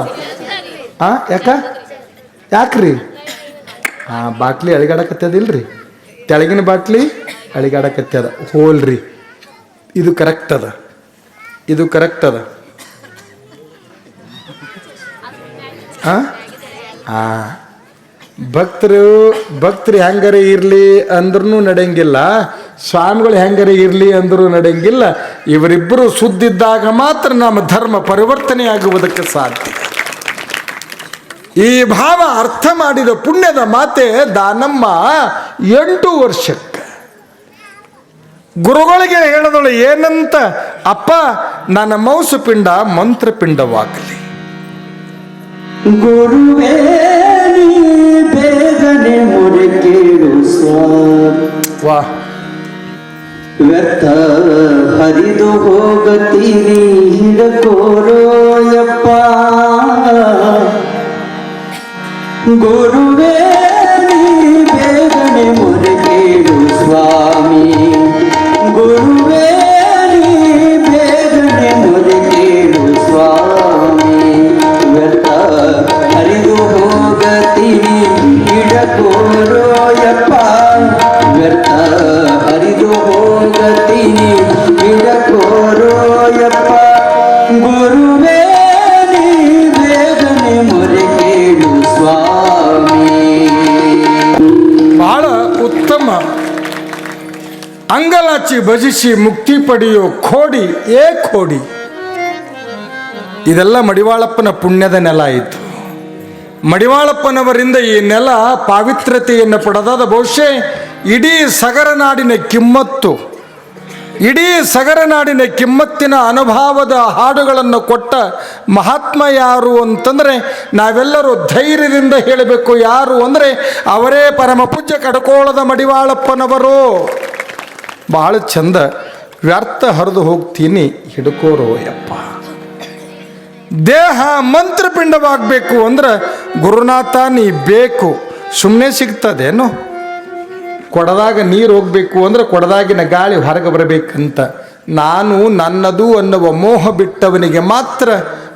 Speaker 1: ಯಾಕ್ರಿ ಬಾಟ್ಲಿ ಅಳಿಗಾಡಕತ್ತದಿಲ್ರಿ, ತೆಳಗಿನ ಬಾಟ್ಲಿ ಅಳಿಗಾಡಕತ್ತದ. ಹೋಲ್ರಿ, ಇದು ಕರೆಕ್ಟ್ ಅದ. ಭಕ್ತರು ಹೆಂಗಾರೆ ಇರಲಿ ಅಂದ್ರೂ ನಡೆಯಂಗಿಲ್ಲ, ಸ್ವಾಮಿಗಳು ಹೆಂಗಾರೆ ಇರಲಿ ಅಂದ್ರೂ ನಡೆಯಂಗಿಲ್ಲ. ಇವರಿಬ್ಬರು ಸುದ್ದಿದ್ದಾಗ ಮಾತ್ರ ನಮ್ಮ ಧರ್ಮ ಪರಿವರ್ತನೆ ಆಗುವುದಕ್ಕೆ ಸಾಧ್ಯ. ಈ ಭಾವ ಅರ್ಥ ಮಾಡಿದ ಪುಣ್ಯದ ಮಾತೆ ದಾನಮ್ಮ 8 ವರ್ಷಕ್ಕೆ ಗುರುಗಳಿಗೆ ಹೇಳಿದಳು ಏನಂತ, ಅಪ್ಪ ನನ್ನ ಮೌಸಪಿಂಡ ಮಂತ್ರಪಿಂಡವಾಗಲಿ.
Speaker 2: ಗುರುವೇ ನೀ ಬೇಗನೆ ಮೊರೆ ಕೇಳು ಸ್ವಾಮಿ,
Speaker 1: ವಾ
Speaker 2: ವ್ಯರ್ಥ ಹರಿದು ಹೋಗತೀರಿ ಹಿಡಕೋರೋಯಪ್ಪ. ಗುರುವೇ ನೀ ಬೇಗನೆ ಮೊರೆ ಕೇಳು ಸ್ವಾಮಿ, ಗುರುವೇ ನೀ ಬೇಗನೆ ಮೊರೆ ಕೇಳು ಸ್ವಾಮಿ, ವ್ಯರ್ಥ ಹರಿದು ಹೋಗತೀರಿ ಹಿಡಕೋರೋಯಪ್ಪ, ವ್ಯರ್ಥ ಹರಿದು ಹೋಗತೀನಿ ಹಿಡಕೋರೋಯಪ್ಪ. ಗುರುವೇ ನೀ ಬೇಗನೆ ಮೊರೆ ಕೇಳು ಸ್ವಾಮಿ.
Speaker 1: ಬಹಳ ಉತ್ತಮ. ಅಂಗಲಾಚಿ ಭಜಿಸಿ ಮುಕ್ತಿ ಪಡೆಯೋ ಖೋಡಿ ಏ ಖೋಡಿ. ಇದೆಲ್ಲ ಮಡಿವಾಳಪ್ಪನ ಪುಣ್ಯದ ನೆಲ ಆಯಿತು. ಮಡಿವಾಳಪ್ಪನವರಿಂದ ಈ ನೆಲ ಪಾವಿತ್ರತೆಯನ್ನು ಪಡೆದಾದ ಬಹುಶಃ ಇಡೀ ಸಗರನಾಡಿನ ಕಿಮ್ಮತ್ತು, ಇಡೀ ಸಗರನಾಡಿನ ಕಿಮ್ಮತ್ತಿನ ಅನುಭವದ ಹಾಡುಗಳನ್ನು ಕೊಟ್ಟ ಮಹಾತ್ಮ ಯಾರು ಅಂತಂದರೆ ನಾವೆಲ್ಲರೂ ಧೈರ್ಯದಿಂದ ಹೇಳಬೇಕು. ಯಾರು ಅಂದರೆ ಅವರೇ ಪರಮ ಪೂಜ್ಯ ಕಡಕೋಳದ ಮಡಿವಾಳಪ್ಪನವರು. ಬಹಳ ಚಂದ. ವ್ಯರ್ಥ ಹರಿದು ಹೋಗ್ತೀನಿ ಹಿಡ್ಕೋರೋ ಯಪ್ಪ. ದೇಹ ಮಂತ್ರಪಿಂಡವಾಗಬೇಕು ಅಂದ್ರೆ ಗುರುನಾಥ ನೀ ಬೇಕು. ಸುಮ್ಮನೆ ಸಿಗ್ತದೇನು? ಕೊಡದಾಗ ನೀರು ಹೋಗಬೇಕು ಅಂದ್ರೆ ಕೊಡದಾಗಿನ ಗಾಳಿ ಹೊರಗೆ ಬರಬೇಕಂತ. ನಾನು ನನ್ನದು ಅನ್ನುವ ಮೋಹ ಬಿಟ್ಟವನಿಗೆ ಮಾತ್ರ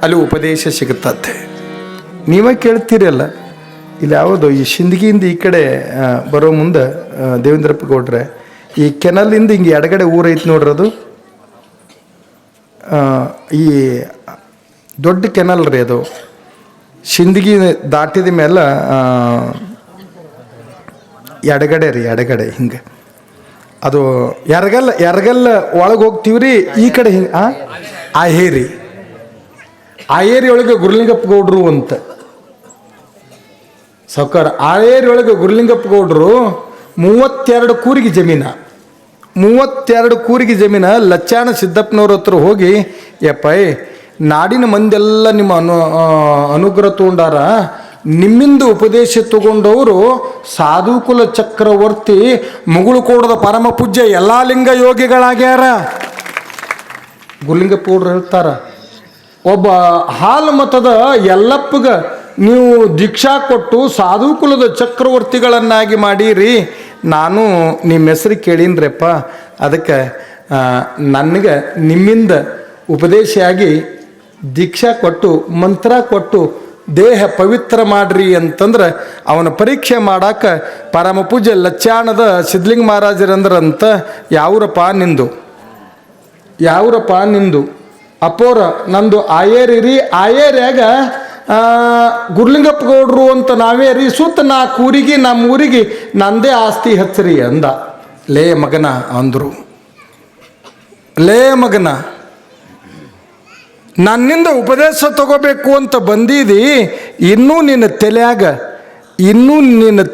Speaker 1: ಅಲ್ಲಿ ಉಪದೇಶ ಸಿಗುತ್ತದೆ. ನೀವೇ ಕೇಳ್ತೀರಲ್ಲ, ಇಲ್ಲಿ ಯಾವುದು ಈ ಶಿಂದಗಿಯಿಂದ ಈ ಕಡೆ ಬರೋ ಮುಂದೆ ದೇವೇಂದ್ರಪ್ಪ ಗೌಡ್ರೆ, ಈ ಕೆನಲಿಂದ ಹಿಂಗೆ ಎಡಗಡೆ ಊರೈತಿ ನೋಡ್ರಿ, ಅದು ಈ ದೊಡ್ಡ ಕೆನಲ್ ರೀ ಅದು. ಶಿಂದಗಿ ದಾಟಿದ ಮೇಲೆ ಎಡಗಡೆ ರೀ, ಎಡಗಡೆ ಹಿಂಗೆ ಅದು ಎರಗಲ್ಲ ಒಳಗೆ ಹೋಗ್ತೀವಿ ರೀ. ಈ ಕಡೆ ಹಿಂಗೆ ಆಹೇರಿ ಒಳಗೆ ಗುರುಲಿಂಗಪ್ಪ ಗೌಡ್ರು ಅಂತ ಸಾವ್ಕಾರ. ಆಳೇರಿ ಒಳಗೆ ಗುರುಲಿಂಗಪ್ಪ ಗೌಡ್ರು 32 ಕೂರಿಗೆ ಜಮೀನ, 32 ಕೂರಿಗೆ ಜಮೀನ. ಲಚ್ಚಾಣ ಸಿದ್ದಪ್ಪನವ್ರ ಹತ್ರ ಹೋಗಿ, ಯಪ್ಪ ನಾಡಿನ ಮಂದೆಲ್ಲ ನಿಮ್ಮ ಅನುಗ್ರಹ ತಗೊಂಡಾರ, ನಿಮ್ಮಿಂದ ಉಪದೇಶ ತಗೊಂಡವರು ಸಾಧುಕುಲ ಚಕ್ರವರ್ತಿ ಮುಗುಳುಕೋಡದ ಪರಮ ಪೂಜ್ಯ ಎಲ್ಲ ಲಿಂಗ ಯೋಗಿಗಳಾಗ್ಯಾರ. ಗುರುಲಿಂಗಪ್ಪ ಗೌಡ್ರು ಹೇಳ್ತಾರ, ಒಬ್ಬ ಹಾಲು ಮತದ ಎಲ್ಲಪ್ಪಗ ನೀವು ದೀಕ್ಷಾ ಕೊಟ್ಟು ಸಾಧುಕುಲದ ಚಕ್ರವರ್ತಿಗಳನ್ನಾಗಿ ಮಾಡೀರಿ. ನಾನು ನಿಮ್ಮ ಹೆಸರು ಕೇಳೀನ್ರಪ್ಪ, ಅದಕ್ಕೆ ನನಗೆ ನಿಮ್ಮಿಂದ ಉಪದೇಶ ಆಗಿ ದೀಕ್ಷಾ ಕೊಟ್ಟು ಮಂತ್ರ ಕೊಟ್ಟು ದೇಹ ಪವಿತ್ರ ಮಾಡ್ರಿ ಅಂತಂದ್ರೆ ಅವನ ಪರೀಕ್ಷೆ ಮಾಡಾಕ ಪರಮ ಪೂಜೆ ಲಚ್ಚಾಣದ ಸಿದ್ಧಲಿಂಗ ಮಹಾರಾಜರಂದ್ರಂತ, ಯಾವ್ರಪ್ಪ ನಿಂದು ಅಪೋರ ನಂದು ಆಯೇರಿ, ಆಯೇರ್ಯಾಗ ಗುರುಲಿಂಗಪ್ಪ ಗೌಡ್ರು ಅಂತ ನಾವೇ ರೀ, ಸುತ್ತ 4 ಊರಿಗೆ ನಮ್ಮ ಊರಿಗೆ ನಂದೇ ಆಸ್ತಿ ಹಚ್ಚರಿ ಅಂದ. ಲೇ ಮಗನ ಅಂದರು, ಲೇ ಮಗನ ನನ್ನಿಂದ ಉಪದೇಶ ತಗೋಬೇಕು ಅಂತ ಬಂದಿದಿ, ಇನ್ನೂ ನಿನ್ನ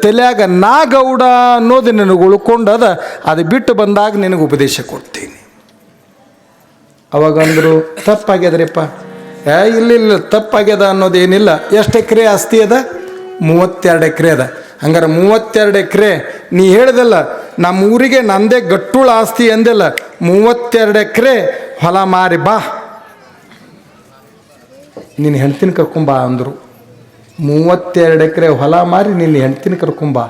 Speaker 1: ತಲೆಯಾಗ ನಾ ಗೌಡ ಅನ್ನೋದು ನಿನಗೆ ಉಳ್ಕೊಂಡದ, ಅದು ಬಿಟ್ಟು ಬಂದಾಗ ನಿನಗೆ ಉಪದೇಶ ಕೊಡ್ತೀನಿ. ಅವಾಗಂದ್ರು, ತಪ್ಪಾಗ್ಯದ್ರಿಪ್ಪ. ಇಲ್ಲ ತಪ್ಪಾಗ್ಯದ ಅನ್ನೋದೇನಿಲ್ಲ. ಎಷ್ಟು ಎಕರೆ ಆಸ್ತಿ ಅದ? 32 ಎಕರೆ ಅದ. ಹಂಗಾರೆ 32 ಎಕರೆ ನೀ ಹೇಳ್ದಲ್ಲ, ನಮ್ಮ ಊರಿಗೆ ನಂದೇ ಗಟ್ಟುಳ ಆಸ್ತಿ ಅಂದೆಲ್ಲ, 32 ಎಕರೆ ಹೊಲ ಮಾರಿ ಬಾ, ನಿನ್ನ ಹೆಂಡ್ತಿನ ಕರ್ಕೊಂಬಾ ಅಂದರು. 32 ಎಕರೆ ಹೊಲ ಮಾರಿ ನಿನ್ನ ಹೆಂಡ್ತಿನ ಕರ್ಕೊಂಬಾ.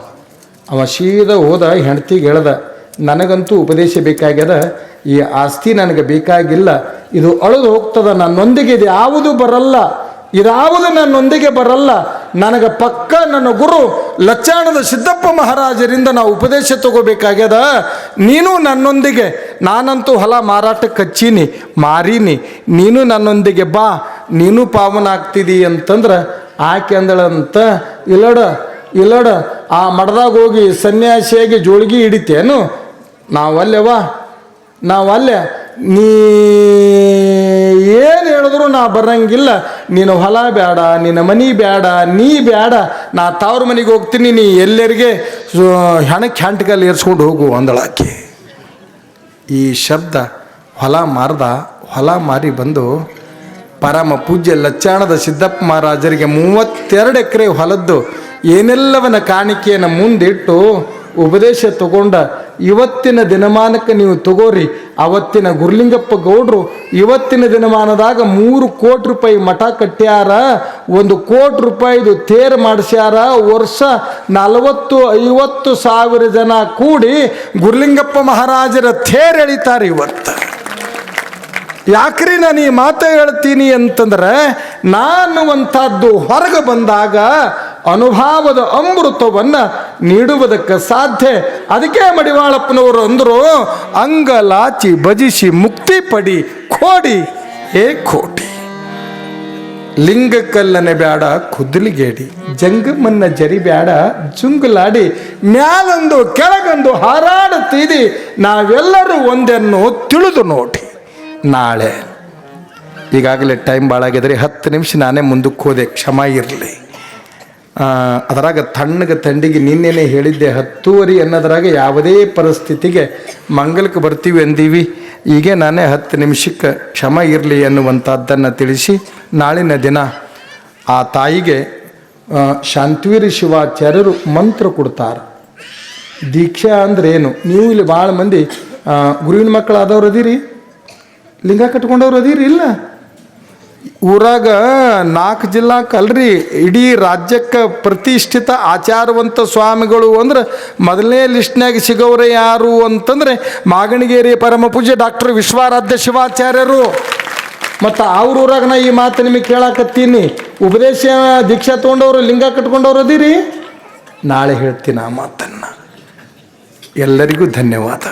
Speaker 1: ಅವ ಸೀದಾ ಹೋದ, ಹೆಂಡ್ತಿಗೆ ಹೇಳ್ದ, ನನಗಂತೂ ಉಪದೇಶ ಬೇಕಾಗ್ಯದ, ಈ ಆಸ್ತಿ ನನಗೆ ಬೇಕಾಗಿಲ್ಲ, ಇದು ಅಳಿದು ಹೋಗ್ತದ, ನನ್ನೊಂದಿಗೆ ಇದು ಯಾವುದು ಬರಲ್ಲ, ಇದಾವುದು ನನ್ನೊಂದಿಗೆ ಬರಲ್ಲ. ನನಗೆ ಪಕ್ಕ ನನ್ನ ಗುರು ಲಚ್ಚಾಣದ ಸಿದ್ದಪ್ಪ ಮಹಾರಾಜರಿಂದ ನಾವು ಉಪದೇಶ ತಗೋಬೇಕಾಗ್ಯದ. ನೀನು ನನ್ನೊಂದಿಗೆ, ನಾನಂತೂ ಹೊಲ ಮಾರಾಟಕ್ಕೆ ಹಚ್ಚೀನಿ, ಮಾರೀನಿ, ನೀನು ನನ್ನೊಂದಿಗೆ ಬಾ, ನೀನು ಪಾವನ ಆಗ್ತಿದಿ ಅಂತಂದ್ರೆ ಆಕೆ ಅಂದಳಂತ, ಇಲ್ಲಡ ಆ ಮಠದಾಗ ಹೋಗಿ ಸನ್ಯಾಸಿಯಾಗಿ ಜೋಳಿಗೆ ಹಿಡಿತೇನು? ನಾವಲ್ಲೇ ನೀ ಏನು ಹೇಳಿದ್ರು ನಾ ಬರಂಗಿಲ್ಲ, ನಿನ್ನ ಹೊಲ ಬೇಡ, ನಿನ್ನ ಮನೆ ಬೇಡ, ನೀ ಬೇಡ, ನಾ ತವ್ರ ಮನೆಗೆ ಹೋಗ್ತೀನಿ, ನೀ ಎಲ್ಲರಿಗೆ ಹೆಣಕ್ಕೆ ಹೆಂಟ್ಗಲ್ಲಿ ಏರ್ಸ್ಕೊಂಡು ಹೋಗು ಅಂದಳಾಕಿ. ಈ ಶಬ್ದ ಹೊಲ ಮಾರ್ದ. ಹೊಲ ಮಾರಿ ಬಂದು ಪರಮ ಪೂಜ್ಯ ಲಚ್ಚಾಣದ ಸಿದ್ದಪ್ಪ ಮಹಾರಾಜರಿಗೆ 32 ಎಕರೆ ಹೊಲದ್ದು ಏನೆಲ್ಲವನ್ನ ಕಾಣಿಕೆಯನ್ನು ಮುಂದಿಟ್ಟು ಉಪದೇಶ ತಗೊಂಡ, ಇವತ್ತಿನ ದಿನಮಾನಕ್ಕೆ ನೀವು ತಗೋರಿ. ಅವತ್ತಿನ ಗುರುಲಿಂಗಪ್ಪ ಗೌಡ್ರು ಇವತ್ತಿನ ದಿನಮಾನದಾಗ 3 ಕೋಟಿ ರೂಪಾಯಿ ಮಠ ಕಟ್ಟ್ಯಾರ, 1 ಕೋಟಿ ರೂಪಾಯಿದು ತೇರು ಮಾಡಿಸ್ಯಾರ. ವರ್ಷ 40-50 ಸಾವಿರ ಜನ ಕೂಡಿ ಗುರುಲಿಂಗಪ್ಪ ಮಹಾರಾಜರ ತೇರು ಎಳಿತಾರೆ ಇವತ್ತು. ಯಾಕ್ರಿ ನಾನು ಈ ಮಾತು ಹೇಳ್ತೀನಿ ಅಂತಂದ್ರೆ, ನಾನುವಂಥದ್ದು ಹೊರಗೆ ಬಂದಾಗ ಅನುಭವದ ಅಮೃತವನ್ನು ನೀಡುವುದಕ್ಕೆ ಸಾಧ್ಯ. ಅದಕ್ಕೆ ಮಡಿವಾಳಪ್ಪನವರು ಅಂದರು, ಅಂಗಲಾಚಿ ಭಜಿಸಿ ಮುಕ್ತಿ ಪಡಿ ಕೋಡಿ ಏ ಕೋಟಿ. ಲಿಂಗಕ್ಕಲ್ಲನೆ ಬ್ಯಾಡ ಕುದ್ಲಿಗೇಡಿ, ಜಂಗಮನ್ನ ಜರಿ ಬ್ಯಾಡ ಜುಂಗುಲಾಡಿ, ಮ್ಯಾಲೊಂದು ಕೆಳಗೊಂದು ಹಾರಾಡುತ್ತೀದಿ, ನಾವೆಲ್ಲರೂ ಒಂದನ್ನು ತಿಳಿದು ನೋಡಿ. ನಾಳೆ ಈಗಾಗಲೇ ಟೈಮ್ ಭಾಳ ಆಗಿದ್ರೆ 10 ನಿಮಿಷ ನಾನೇ ಮುಂದಕ್ಕೆ ಹೋದೆ, ಕ್ಷಮ ಇರಲಿ. ಅದರಾಗ ಥಂಡಿಗೆ ನಿನ್ನೆನೇ ಹೇಳಿದ್ದೆ 10:30 ಅನ್ನೋದ್ರಾಗ ಯಾವುದೇ ಪರಿಸ್ಥಿತಿಗೆ ಮಂಗಲಕ್ಕೆ ಬರ್ತೀವಿ ಅಂದೀವಿ. ಈಗ ನಾನೇ 10 ನಿಮಿಷಕ್ಕೆ ಕ್ಷಮ ಇರಲಿ ಅನ್ನುವಂಥದ್ದನ್ನು ತಿಳಿಸಿ, ನಾಳಿನ ದಿನ ಆ ತಾಯಿಗೆ ಶಾಂತವೀರ ಶಿವಾಚಾರ್ಯರು ಮಂತ್ರ ಕೊಡ್ತಾರೆ. ದೀಕ್ಷಾ ಅಂದ್ರೆ ಏನು? ನೀವು ಇಲ್ಲಿ ಭಾಳ ಮಂದಿ ಗುರುವಿನ ಮಕ್ಕಳು ಆದವ್ರು ಅದೀರಿ, ಲಿಂಗ ಕಟ್ಕೊಂಡವ್ರು ಅದೀರಿ. ಇಲ್ಲ, ಊರಾಗ 4 ಜಿಲ್ಲಾಕಲ್ರಿ, ಇಡೀ ರಾಜ್ಯಕ್ಕೆ ಪ್ರತಿಷ್ಠಿತ ಆಚಾರವಂತ ಸ್ವಾಮಿಗಳು ಅಂದ್ರೆ ಮೊದಲನೇ ಲಿಸ್ಟ್ನಾಗ ಸಿಗೋರೆ ಯಾರು ಅಂತಂದರೆ ಮಾಗಣಗೇರಿ ಪರಮ ಪೂಜ್ಯ ಡಾಕ್ಟರ್ ವಿಶ್ವಾರಾಧ್ಯ ಶಿವಾಚಾರ್ಯರು. ಮತ್ತು ಅವ್ರ ಊರಾಗ ನಾ ಈ ಮಾತು ನಿಮಗೆ ಕೇಳಾಕತ್ತೀನಿ, ಉಪದೇಶ ದೀಕ್ಷಾ ತೊಗೊಂಡವ್ರು ಲಿಂಗ ಕಟ್ಕೊಂಡವ್ರು ಅದೀರಿ. ನಾಳೆ ಹೇಳ್ತೀನಿ ಆ ಮಾತನ್ನು. ಎಲ್ಲರಿಗೂ ಧನ್ಯವಾದ.